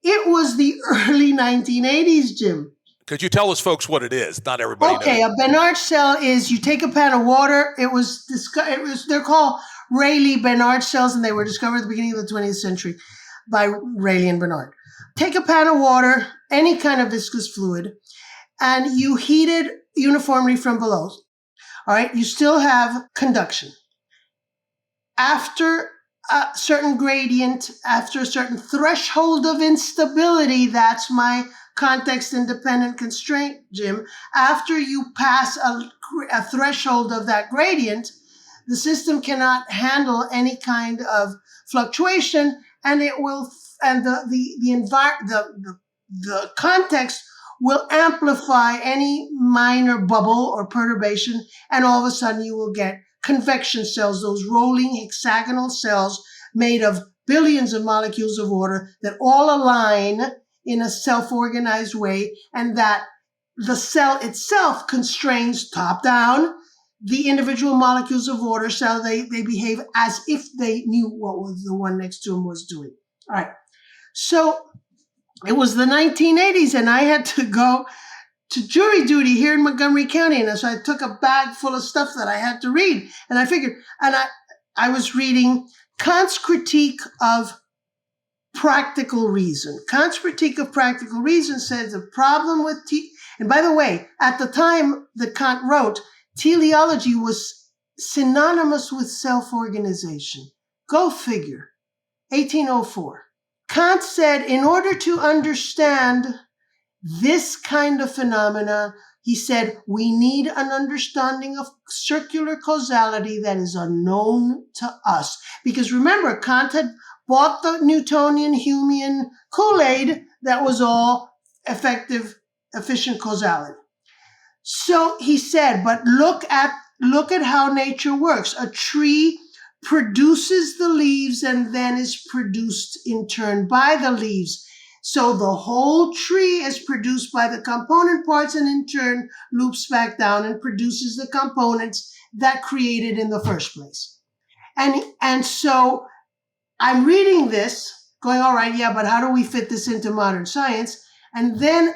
It was the early 1980s, Jim. Could you tell us, folks, what it is? Not everybody knows. Okay, a Benard cell is, you take a pan of water. They're called Rayleigh-Benard cells, and they were discovered at the beginning of the 20th century by Rayleigh and Benard. Take a pan of water, any kind of viscous fluid, and you heat it uniformly from below. All right, you still have conduction. After a certain gradient, after a certain threshold of instability, that's my context-independent constraint, Jim. After you pass a threshold of that gradient, the system cannot handle any kind of fluctuation, and it will, and the context will amplify any minor bubble or perturbation, and all of a sudden you will get convection cells, those rolling hexagonal cells made of billions of molecules of water that all align in a self-organized way, and that the cell itself constrains top-down the individual molecules of water, so they behave as if they knew what was the one next to them was doing. All right. So it was the 1980s, and I had to go to jury duty here in Montgomery County. And so I took a bag full of stuff that I had to read. And I figured, and I was reading Kant's Critique of Practical Reason. Kant's Critique of Practical Reason says the problem with and by the way, at the time that Kant wrote, teleology was synonymous with self-organization. Go figure. 1804. Kant said, in order to understand this kind of phenomena, he said, we need an understanding of circular causality that is unknown to us. Because remember, Kant had bought the Newtonian, Humean Kool-Aid that was all effective, efficient causality. So he said, but look at how nature works. A tree produces the leaves and then is produced in turn by the leaves. So the whole tree is produced by the component parts and in turn loops back down and produces the components that created in the first place. And so I'm reading this going, all right, yeah, but how do we fit this into modern science? And then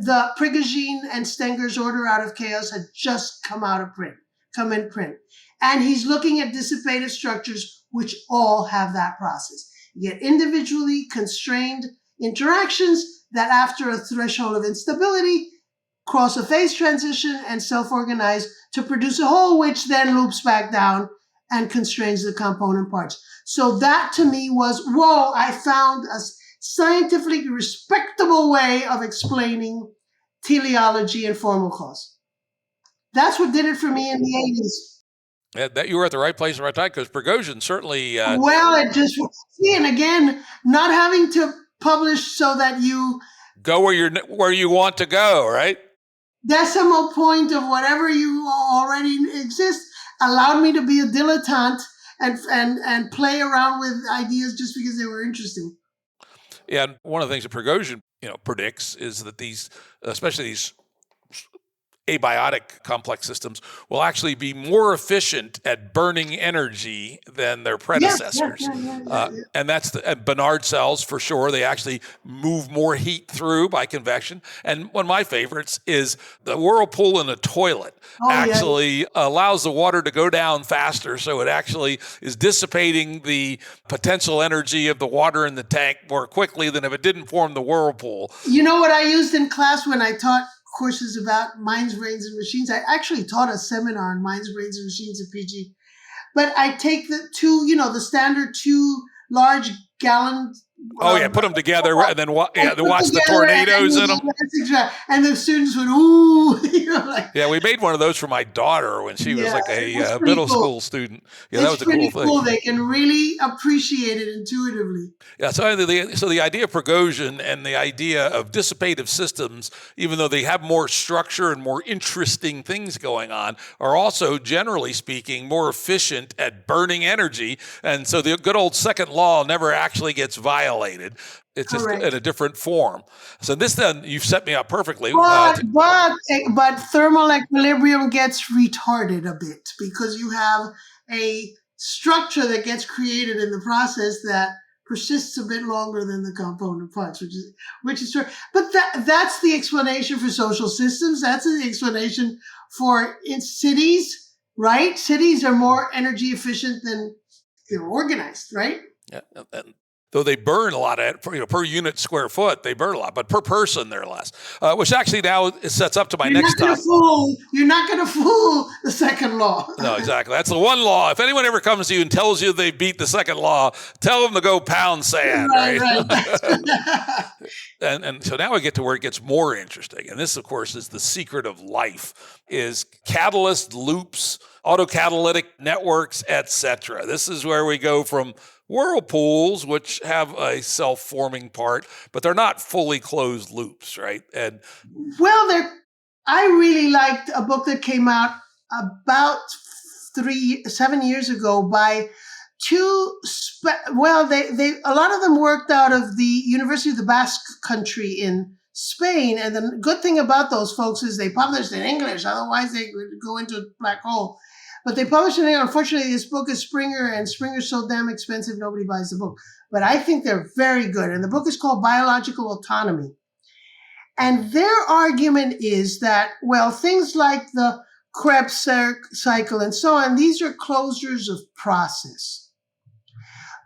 the Prigogine and Stenger's Order Out of Chaos had just come in print. And he's looking at dissipative structures, which all have that process. You get individually constrained interactions that after a threshold of instability cross a phase transition and self-organize to produce a whole, which then loops back down and constrains the component parts. So that to me was, whoa, I found a scientifically respectable way of explaining teleology and formal cause. That's what did it for me in the 80s. Yeah, that you were at the right place at the right time, because Prigogine certainly... Well, it just... See, and again, not having to publish so that you... Go where you want to go, right? Decimal point of whatever you already exist allowed me to be a dilettante and play around with ideas just because they were interesting. Yeah, and one of the things that Prigogine predicts is that these, especially these abiotic complex systems will actually be more efficient at burning energy than their predecessors. And that's and Benard cells for sure. They actually move more heat through by convection. And one of my favorites is the whirlpool in a toilet allows the water to go down faster. So it actually is dissipating the potential energy of the water in the tank more quickly than if it didn't form the whirlpool. You know what I used in class when I taught courses about minds, brains, and machines? I actually taught a seminar on minds, brains, and machines at PG. But I take the the standard 2 large gallon. Put them together and then watch the tornadoes in them. Exactly. And the students would, ooh. Yeah, we made one of those for my daughter when she was like a middle school student. Yeah, that was a cool thing. They can really appreciate it intuitively. Yeah, so the idea of Prigozhin and the idea of dissipative systems, even though they have more structure and more interesting things going on, are also, generally speaking, more efficient at burning energy. And so the good old second law never actually gets violated. It's just in a different form. So this, then, you've set me up perfectly. But thermal equilibrium gets retarded a bit because you have a structure that gets created in the process that persists a bit longer than the component parts, which is true. But that's the explanation for social systems. That's the explanation for in cities, right? Cities are more energy efficient than they're organized, right? Yeah. Though they burn a lot per unit square foot, they burn a lot, but per person they're less. Which actually now sets up to my next topic. You're not going to fool the second law. No, exactly. That's the one law. If anyone ever comes to you and tells you they beat the second law, tell them to go pound sand. Right. And so now we get to where it gets more interesting. And this, of course, is the secret of life: is catalyst loops, autocatalytic networks, etc. This is where we go from whirlpools, which have a self-forming part, but they're not fully closed loops, right? And I really liked a book that came out about 7 years ago by two. A lot of them worked out of the University of the Basque Country in Spain, and the good thing about those folks is they published in English. Otherwise, they would go into a black hole. But they published it. Unfortunately, this book is Springer, and Springer's so damn expensive, nobody buys the book. But I think they're very good. And the book is called Biological Autonomy. And their argument is that, things like the Krebs cycle and so on, these are closures of process.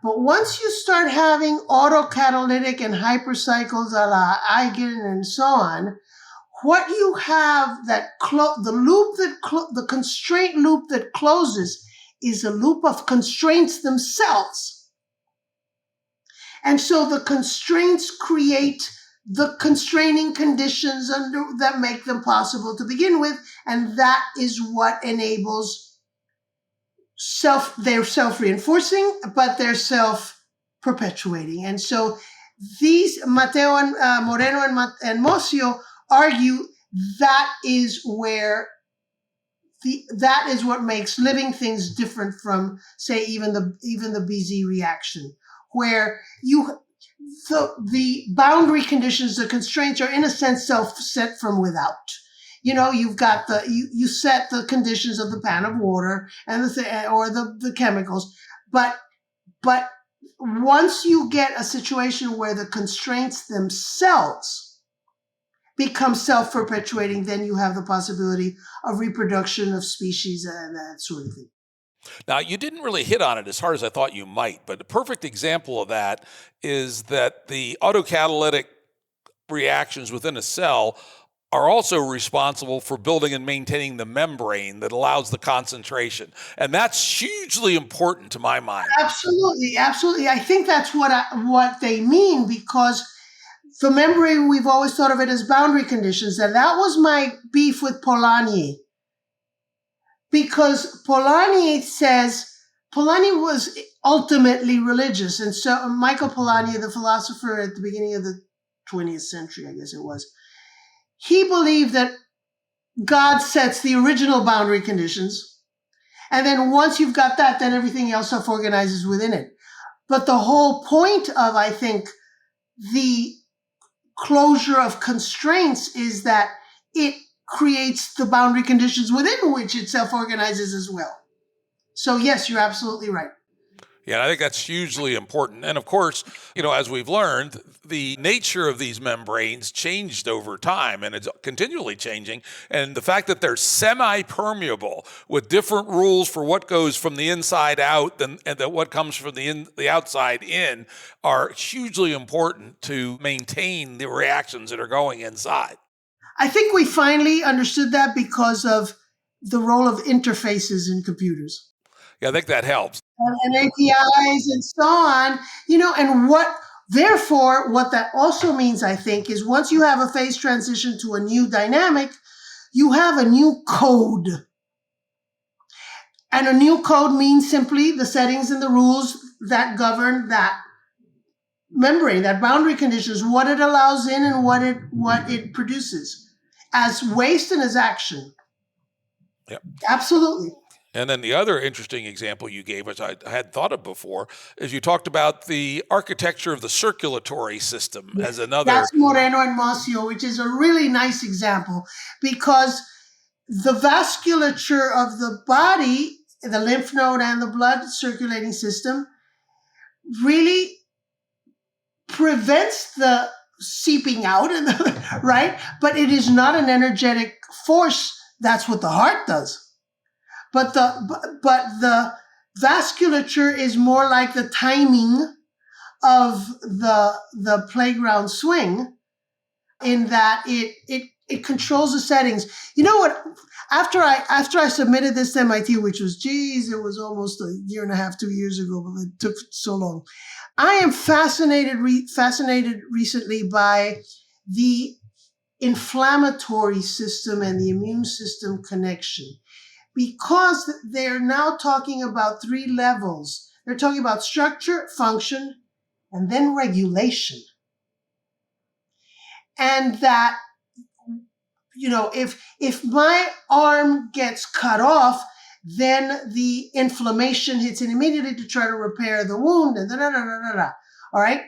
But once you start having autocatalytic and hypercycles a la Eigen and so on, what you have the constraint loop that closes is a loop of constraints themselves. And so the constraints create the constraining conditions that make them possible to begin with. And that is what enables they're self-reinforcing, but they're self-perpetuating. And so these Mateo and Moreno and Mocio argue that is where that is what makes living things different from, say, even the BZ reaction, where the boundary conditions, the constraints are in a sense self-set from without. You've got you set the conditions of the pan of water and the chemicals, but once you get a situation where the constraints themselves become self-perpetuating, then you have the possibility of reproduction of species and that sort of thing. Now, you didn't really hit on it as hard as I thought you might, but a perfect example of that is that the autocatalytic reactions within a cell are also responsible for building and maintaining the membrane that allows the concentration. And that's hugely important to my mind. Absolutely, absolutely. I think that's what they mean, because the membrane, we've always thought of it as boundary conditions. And that was my beef with Polanyi. Because Polanyi was ultimately religious. And so Michael Polanyi, the philosopher at the beginning of the 20th century, I guess it was, he believed that God sets the original boundary conditions. And then once you've got that, then everything else self-organizes within it. But the whole point of, I think, the closure of constraints is that it creates the boundary conditions within which it self-organizes as well. So yes, you're absolutely right. Yeah, I think that's hugely important. And of course, as we've learned, the nature of these membranes changed over time, and it's continually changing. And the fact that they're semi-permeable with different rules for what goes from the inside out and that what comes from the outside in are hugely important to maintain the reactions that are going inside. I think we finally understood that because of the role of interfaces in computers. Yeah, I think that helps. And APIs and so on, and therefore, what that also means, I think, is once you have a phase transition to a new dynamic, you have a new code. And a new code means simply the settings and the rules that govern that membrane, that boundary conditions, what it allows in and what it produces as waste and as action. Yep. Absolutely. And then the other interesting example you gave, which I hadn't thought of before, is you talked about the architecture of the circulatory system as another. That's Moreno and Mossio, which is a really nice example because the vasculature of the body, the lymph node and the blood circulating system, really prevents the seeping out, right? But it is not an energetic force. That's what the heart does. But the vasculature is more like the timing of the playground swing, in that it controls the settings. You know what? After I submitted this to MIT, which was it was almost a year and a half, 2 years ago, but it took so long. I am fascinated recently by the inflammatory system and the immune system connection, because they're now talking about 3 levels. They're talking about structure, function, and then regulation. And that, if my arm gets cut off, then the inflammation hits in immediately to try to repair the wound, and all right?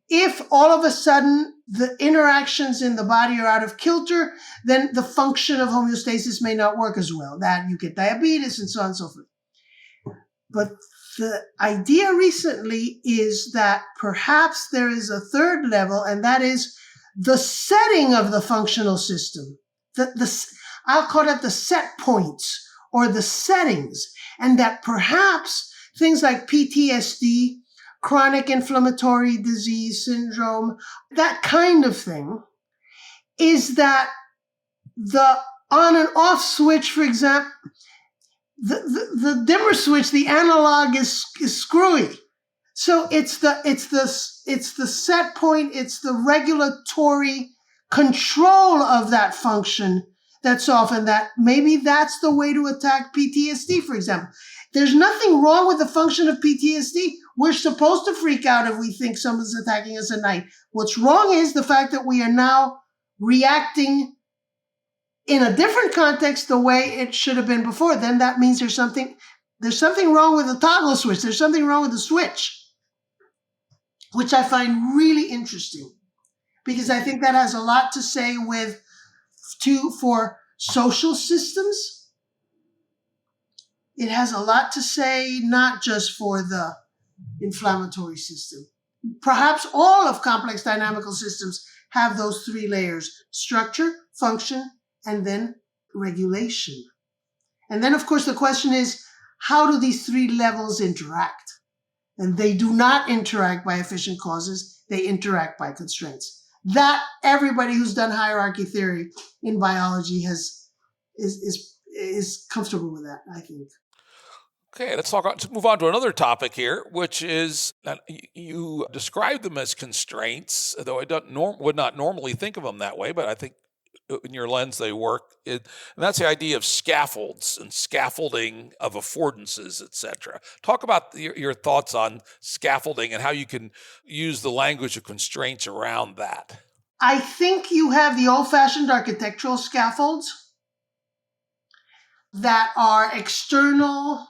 If all of a sudden the interactions in the body are out of kilter, then the function of homeostasis may not work as well. That you get diabetes and so on and so forth. But the idea recently is that perhaps there is a 3rd level, and that is the setting of the functional system. I'll call it the set points or the settings, and that perhaps things like PTSD, chronic inflammatory disease syndrome, that kind of thing, is that the on and off switch, for example, the dimmer switch, the analog is screwy. So it's the set point, it's the regulatory control of that function that's off, and that maybe that's the way to attack PTSD, for example. There's nothing wrong with the function of PTSD. We're supposed to freak out if we think someone's attacking us at night. What's wrong is the fact that we are now reacting in a different context the way it should have been before. Then that means there's something wrong with the toggle switch. There's something wrong with the switch, which I find really interesting, because I think that has a lot to say for social systems. It has a lot to say, not just for the inflammatory system. Perhaps all of complex dynamical systems have those 3 layers: structure, function, and then regulation. And then, of course, the question is, how do these 3 levels interact? And they do not interact by efficient causes. They interact by constraints. That everybody who's done hierarchy theory in biology is comfortable with that, I think. Okay, let's move on to another topic here, which is you describe them as constraints, though I would not normally think of them that way, but I think in your lens they work. And that's the idea of scaffolds and scaffolding of affordances, etc. Talk about your thoughts on scaffolding and how you can use the language of constraints around that. I think you have the old-fashioned architectural scaffolds that are external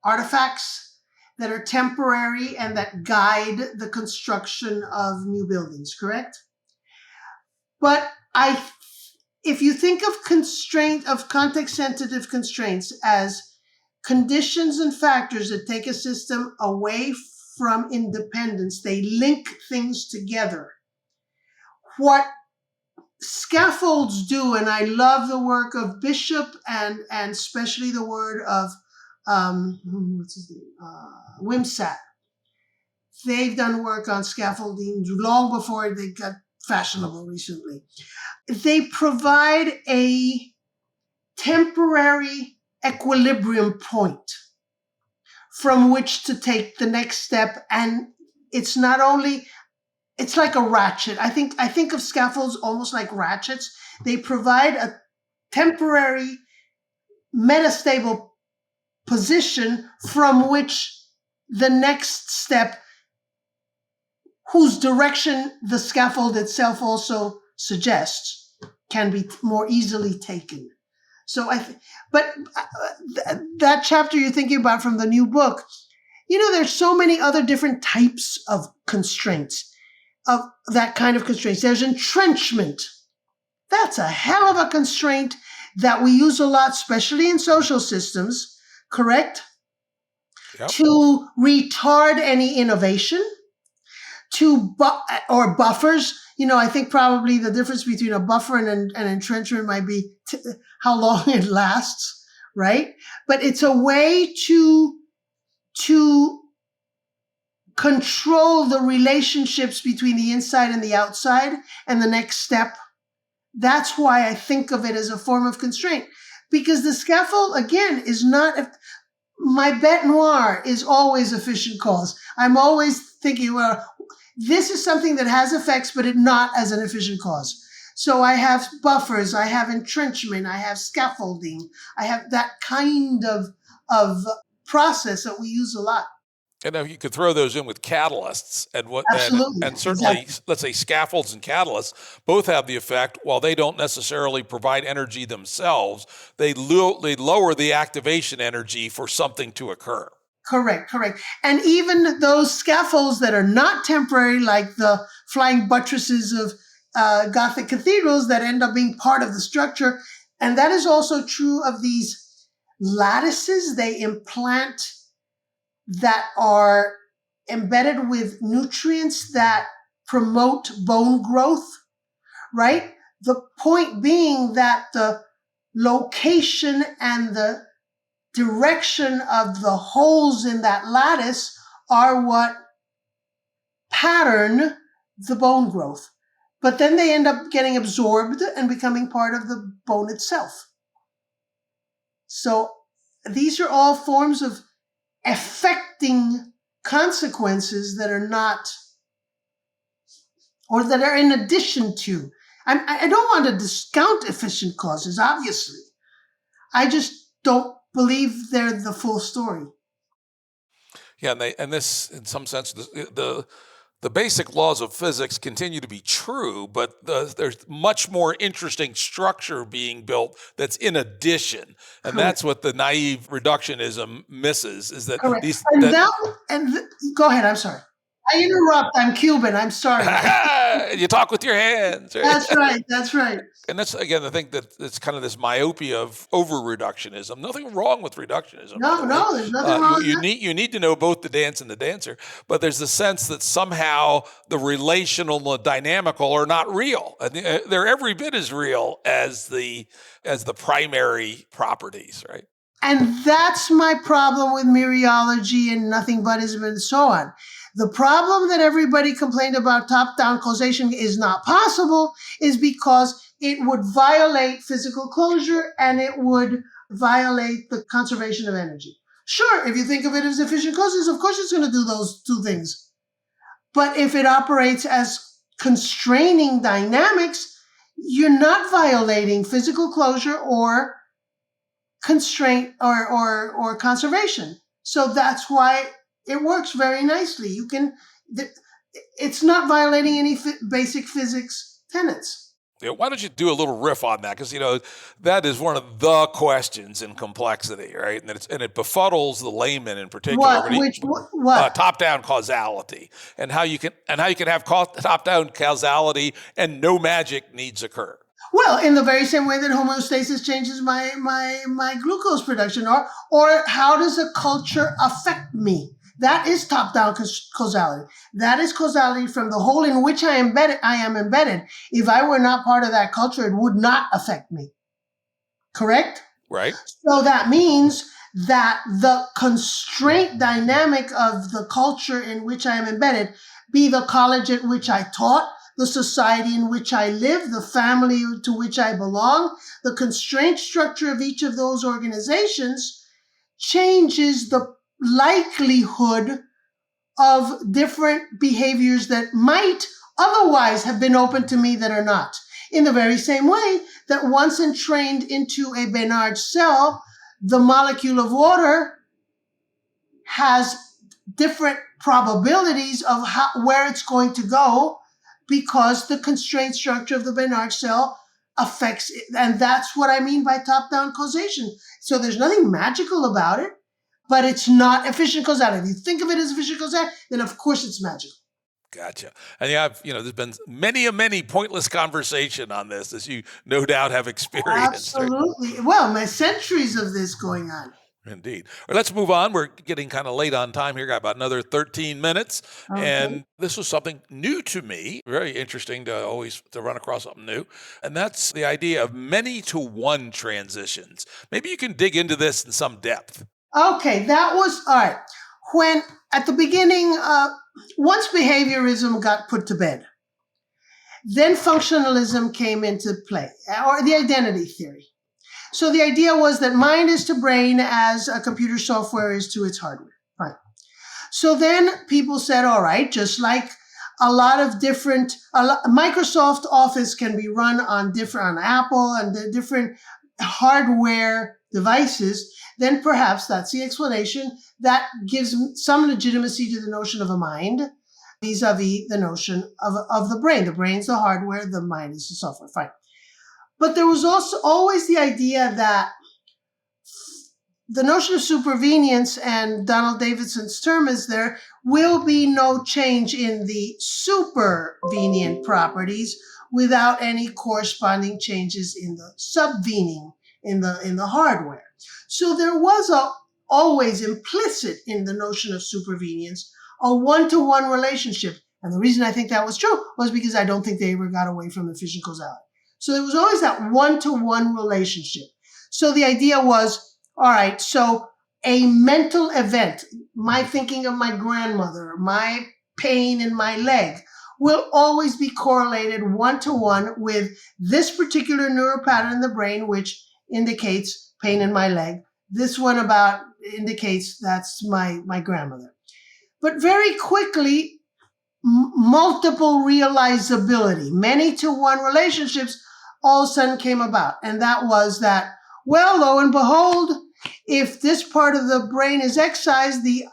artifacts that are temporary and that guide the construction of new buildings, correct? But if you think of context-sensitive constraints as conditions and factors that take a system away from independence, they link things together. What scaffolds do, and I love the work of Bishop and especially the word of what's his name, Wimsatt. They've done work on scaffolding long before they got fashionable recently. They provide a temporary equilibrium point from which to take the next step, and it's not only, it's like a ratchet. I think of scaffolds almost like ratchets. They provide a temporary metastable position from which the next step, whose direction the scaffold itself also suggests, can be more easily taken. So that chapter you're thinking about from the new book, there's so many other different types of constraints, of that kind of constraints. There's entrenchment. That's a hell of a constraint that we use a lot, especially in social systems, correct? Yep. To retard any innovation, or buffers. I think probably the difference between a buffer and an entrenchment might be how long it lasts, right? But it's a way to control the relationships between the inside and the outside and the next step. That's why I think of it as a form of constraint, because the scaffold, again, is not, my bête noire is always efficient cause. I'm always thinking, well, this is something that has effects, but not as an efficient cause. So I have buffers, I have entrenchment, I have scaffolding, I have that kind of process that we use a lot. And now you could throw those in with catalysts, Absolutely. and certainly, Exactly. let's say scaffolds and catalysts both have the effect, while they don't necessarily provide energy themselves, they lower the activation energy for something to occur. Correct. And even those scaffolds that are not temporary, like the flying buttresses of Gothic cathedrals that end up being part of the structure, and that is also true of these lattices they implant that are embedded with nutrients that promote bone growth, right? The point being that the location and the direction of the holes in that lattice are what pattern the bone growth. But then they end up getting absorbed and becoming part of the bone itself. So these are all forms of affecting consequences that are not, or that are in addition to. I don't want to discount efficient causes, obviously. I just don't believe they're the full story. Yeah, and this, in some sense, the basic laws of physics continue to be true, but there's much more interesting structure being built that's in addition, and that's what the naive reductionism misses. Is that these? Go ahead. I'm sorry. I interrupt. I'm Cuban. I'm sorry. You talk with your hands. Right? That's right. And that's, again, I think that it's kind of this myopia of over-reductionism. Nothing wrong with reductionism. No, there's nothing wrong with that. You need to know both the dance and the dancer, but there's the sense that somehow the relational and the dynamical are not real. They're every bit as real as the primary properties, right? And that's my problem with mereology and nothing-but-ism and so on. The problem that everybody complained about top-down causation is not possible is because it would violate physical closure and it would violate the conservation of energy. Sure, if you think of it as efficient causes, of course it's going to do those two things. But if it operates as constraining dynamics, you're not violating physical closure or constraint or conservation. So that's why it works very nicely. It's not violating any basic physics tenets. Yeah, why don't you do a little riff on that? Because that is one of the questions in complexity, right? And it befuddles the layman in particular. What? Top-down causality, and how you can have top-down causality and no magic needs occur. Well, in the very same way that homeostasis changes my glucose production, or how does a culture affect me? That is top-down causality. That is causality from the whole in which I am embedded. If I were not part of that culture, it would not affect me. Correct? Right. So that means that the constraint dynamic of the culture in which I am embedded, be the college at which I taught, the society in which I live, the family to which I belong, the constraint structure of each of those organizations changes the likelihood of different behaviors that might otherwise have been open to me that are not. In the very same way that once entrained into a Benard cell, the molecule of water has different probabilities of where it's going to go because the constraint structure of the Benard cell affects it. And that's what I mean by top-down causation. So there's nothing magical about it, but it's not efficient causality. If you think of it as efficient causality, then of course it's magical. Gotcha. And there's been many pointless conversation on this, as you no doubt have experienced. Absolutely. Well, centuries of this going on. Indeed. All right, let's move on. We're getting kind of late on time here. Got about another 13 minutes. Okay. And this was something new to me. Very interesting to run across something new. And that's the idea of many-to-one transitions. Maybe you can dig into this in some depth. Okay, that was, all right. When, at the beginning, once behaviorism got put to bed, then functionalism came into play, or the identity theory. So the idea was that mind is to brain as a computer software is to its hardware. Fine. So then people said, all right, just like Microsoft Office can be run on Apple and the different hardware devices, then perhaps that's the explanation that gives some legitimacy to the notion of a mind vis-a-vis the notion of the brain. The brain's the hardware, the mind is the software. Fine. But there was also always the idea that the notion of supervenience, and Donald Davidson's term is there will be no change in the supervenient properties without any corresponding changes in the subvening, in the hardware. So there was always implicit in the notion of supervenience a one-to-one relationship. And the reason I think that was true was because I don't think they ever got away from efficient causality. So there was always that one-to-one relationship. So the idea was, all right, so a mental event, my thinking of my grandmother, my pain in my leg, will always be correlated one-to-one with this particular neural pattern in the brain, which indicates pain in my leg. This one indicates that's my grandmother. But very quickly, multiple realizability, many-to-one relationships all of a sudden came about. And that was that, well, lo and behold, if this part of the brain is excised, the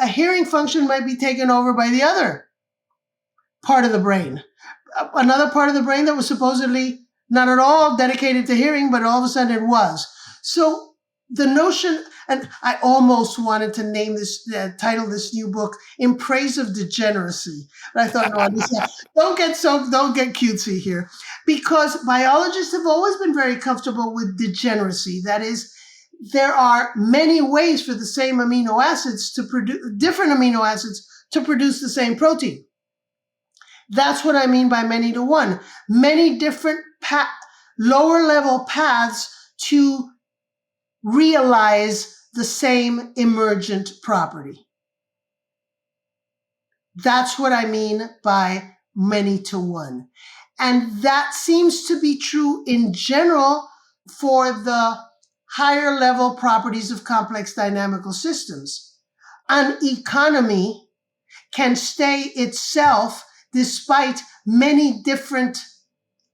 hearing function might be taken over by the other part of the brain. Another part of the brain that was supposedly not at all dedicated to hearing, but all of a sudden it was. So the notion, and I almost wanted to name this, title this new book, In Praise of Degeneracy. But I thought, no, don't get cutesy here. Because biologists have always been very comfortable with degeneracy. That is, there are many ways for the same amino acids to produce, different amino acids to produce the same protein. That's what I mean by many-to-one. Many different lower level paths to realize the same emergent property. That's what I mean by many-to-one. And that seems to be true in general for the higher level properties of complex dynamical systems. An economy can stay itself despite many different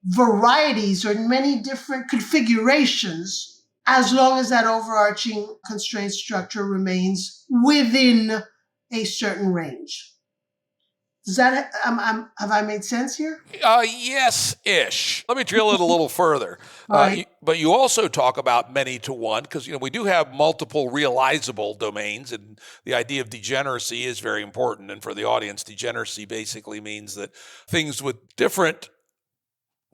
varieties or many different configurations, as long as that overarching constraint structure remains within a certain range. Does that have I made sense here? Yes-ish. Let me drill it a little further. Right. But you also talk about many-to-one because we do have multiple realizable domains, and the idea of degeneracy is very important. And for the audience, degeneracy basically means that things with different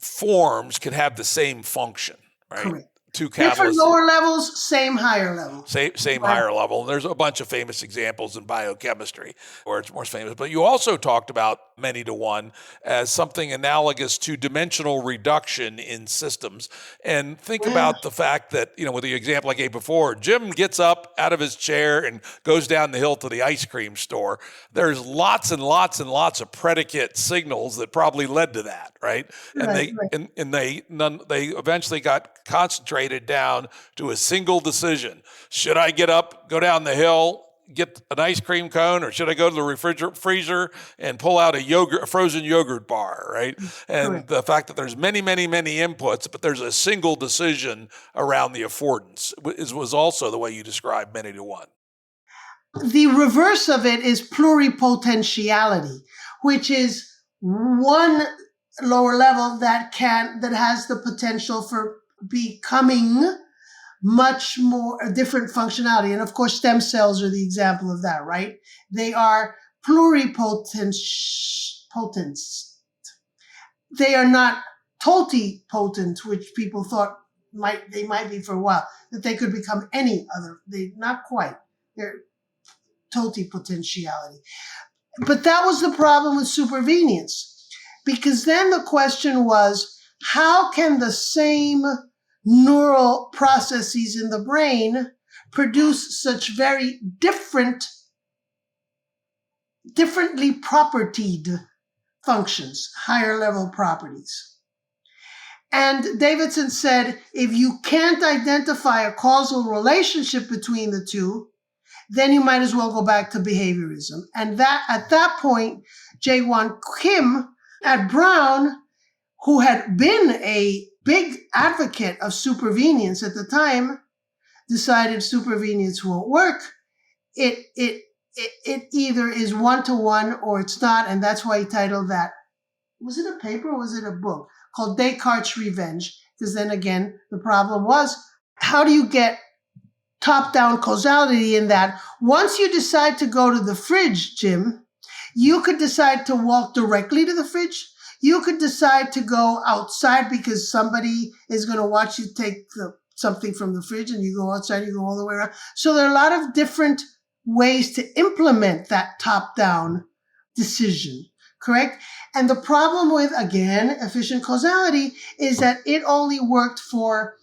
forms can have the same function, right? Correct. Two Different catalysts. lower levels, same higher level. Same higher level. And there's a bunch of famous examples in biochemistry where it's more famous. But you also talked about many to one as something analogous to dimensional reduction in systems. And think about the fact that, with the example I gave before, Jim gets up out of his chair and goes down the hill to the ice cream store. There's lots and lots and lots of predicate signals that probably led to that, right? And they eventually got concentrated down to a single decision. Should I get up, go down the hill, get an ice cream cone, or should I go to the freezer and pull out a frozen yogurt bar, right? And the fact that there's many, many, many inputs, but there's a single decision around the affordance was also the way you described many to one. The reverse of it is pluripotentiality, which is one lower level that has the potential for becoming much more a different functionality. And of course, stem cells are the example of that, right? They are pluripotent. They are not totipotent, which people thought they might be for a while, that they could become any other. Not quite. They're totipotentiality. But that was the problem with supervenience, because then the question was, how can the same neural processes in the brain produce such very differently propertied functions, higher level properties? And Davidson said, if you can't identify a causal relationship between the two, then you might as well go back to behaviorism. And that at that point, Jae-Won Kim at Brown, who had been a big advocate of supervenience at the time, decided supervenience won't work. It either is one-to-one or it's not, and that's why he titled that. Was it a paper or was it a book called Descartes' Revenge? Because then again, the problem was, how do you get top-down causality in that? Once you decide to go to the fridge, Jim, you could decide to walk directly to the fridge. You could decide to go outside because somebody is going to watch you take something from the fridge, and you go outside, you go all the way around. So there are a lot of different ways to implement that top-down decision, correct? And the problem with, again, efficient causality is that it only worked for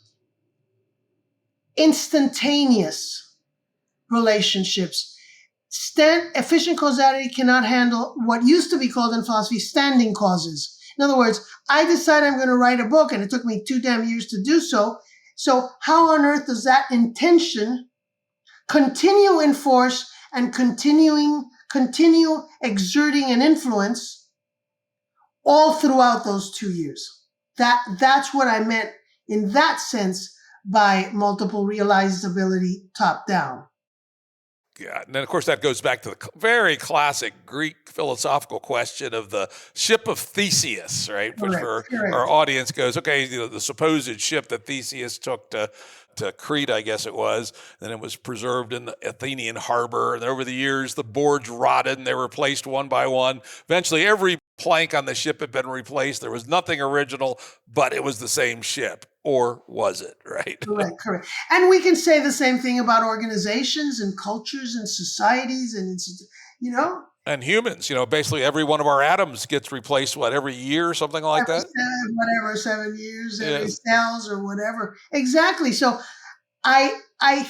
instantaneous relationships. Efficient causality cannot handle what used to be called in philosophy standing causes. In other words, I decide I'm going to write a book, and it took me 2 damn years to do so. So how on earth does that intention continue in force and continue exerting an influence all throughout those 2 years? That's what I meant in that sense by multiple realizability top down. Yeah, and then of course that goes back to the very classic Greek philosophical question of the ship of Theseus, right? Which for our audience goes, okay, the supposed ship that Theseus took to Crete, I guess it was, and it was preserved in the Athenian harbor. And over the years, the boards rotted and they were replaced one by one. Eventually, every plank on the ship had been replaced. There was nothing original, but it was the same ship. Or was it, right? Correct. And we can say the same thing about organizations and cultures and societies and, And humans, basically every one of our atoms gets replaced, every year, something like that? 7 years, every cells or whatever. Exactly. So I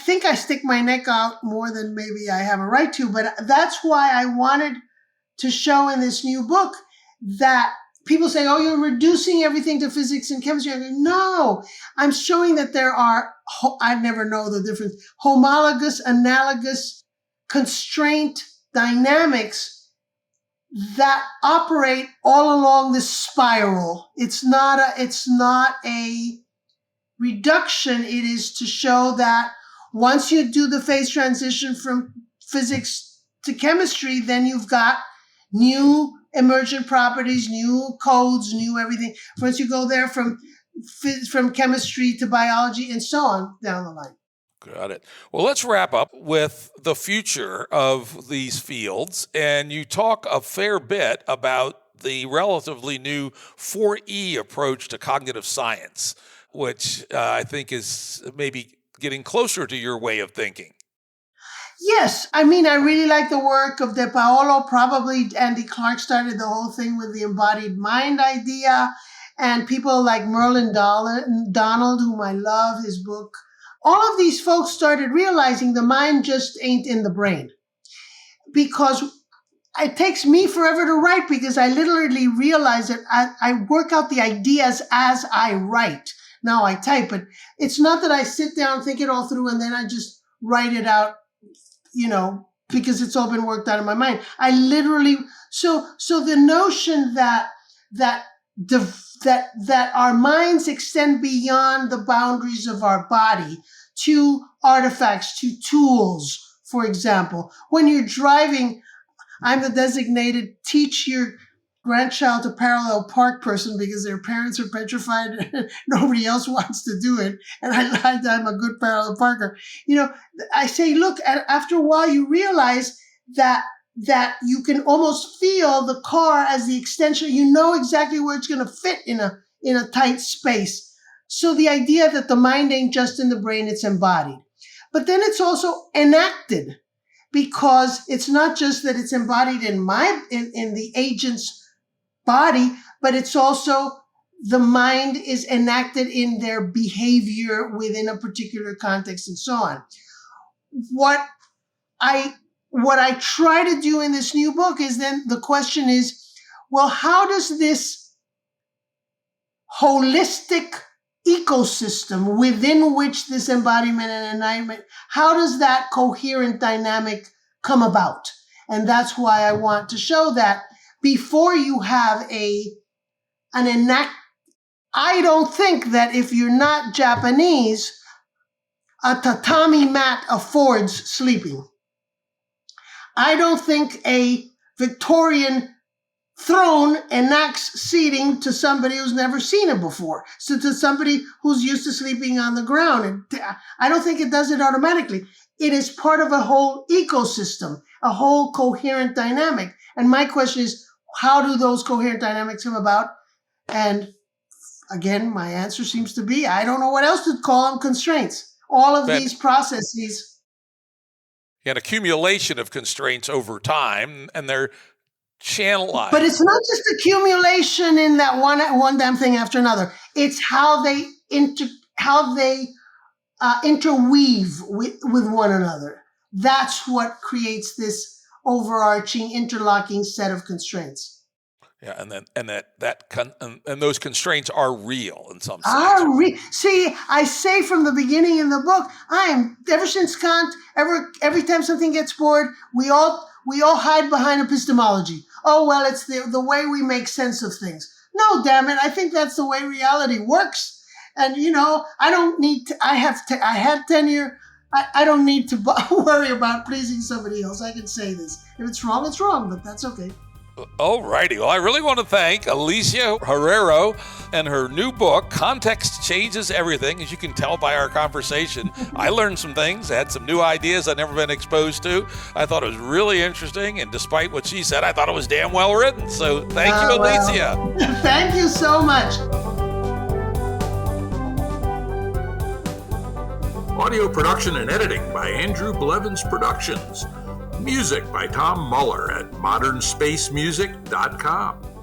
think I stick my neck out more than maybe I have a right to, but that's why I wanted to show in this new book that people say, oh, you're reducing everything to physics and chemistry. I go, no, I'm showing that there are, I never know the difference, homologous, analogous, constraint dynamics that operate all along this spiral. It's not a reduction. It is to show that once you do the phase transition from physics to chemistry, then you've got new emergent properties, new codes, new everything. Once you go there from chemistry to biology and so on down the line. Got it. Well, let's wrap up with the future of these fields. And you talk a fair bit about the relatively new 4E approach to cognitive science, which I think is maybe getting closer to your way of thinking. Yes, I mean, I really like the work of De Paolo. Probably Andy Clark started the whole thing with the embodied mind idea, and people like Merlin Donald, whom I love, his book. All of these folks started realizing the mind just ain't in the brain, because it takes me forever to write, because I literally realize that I work out the ideas as I write. Now I type, but it's not that I sit down, think it all through, and then I just write it out, because it's all been worked out in my mind. I literally, so the notion that our minds extend beyond the boundaries of our body to artifacts, to tools, for example. When you're driving, I'm the designated teach your grandchild to parallel park person because their parents are petrified and nobody else wants to do it. And I'm a good parallel parker. I say, look, after a while, you realize that you can almost feel the car as the extension. You know exactly where it's going to fit in a tight space. So the idea that the mind ain't just in the brain, it's embodied. But then it's also enacted, because it's not just that it's embodied in the agent's body, but it's also the mind is enacted in their behavior within a particular context and so on. What I try to do in this new book is, then the question is, well, how does this holistic ecosystem within which this embodiment and enlightenment, how does that coherent dynamic come about? And that's why I want to show that before you have an enact. I don't think that if you're not Japanese, a tatami mat affords sleeping. I don't think a Victorian throne enacts seating to somebody who's never seen it before. So to somebody who's used to sleeping on the ground, I don't think it does it automatically. It is part of a whole ecosystem, a whole coherent dynamic. And my question is, how do those coherent dynamics come about? And again, my answer seems to be, I don't know what else to call them, constraints. All of these processes. An accumulation of constraints over time, and they're channelized. But it's not just accumulation in that one damn thing after another. It's how they interweave with one another. That's what creates this overarching, interlocking set of constraints. Yeah, and those constraints are real in some sense. See, I say from the beginning in the book, ever since Kant, every time something gets bored, we all hide behind epistemology. Oh, well, it's the way we make sense of things. No, damn it, I think that's the way reality works. And I don't need to. I had tenure. I don't need to worry about pleasing somebody else. I can say this. If it's wrong, it's wrong, but that's okay. All righty. Well, I really want to thank Alicia Juarrero and her new book, Context Changes Everything. As you can tell by our conversation, I learned some things, I had some new ideas I'd never been exposed to. I thought it was really interesting, and despite what she said, I thought it was damn well written. So thank you, Alicia. Well, thank you so much. Audio production and editing by Andrew Blevins Productions. Music by Tom Muller at modernspacemusic.com.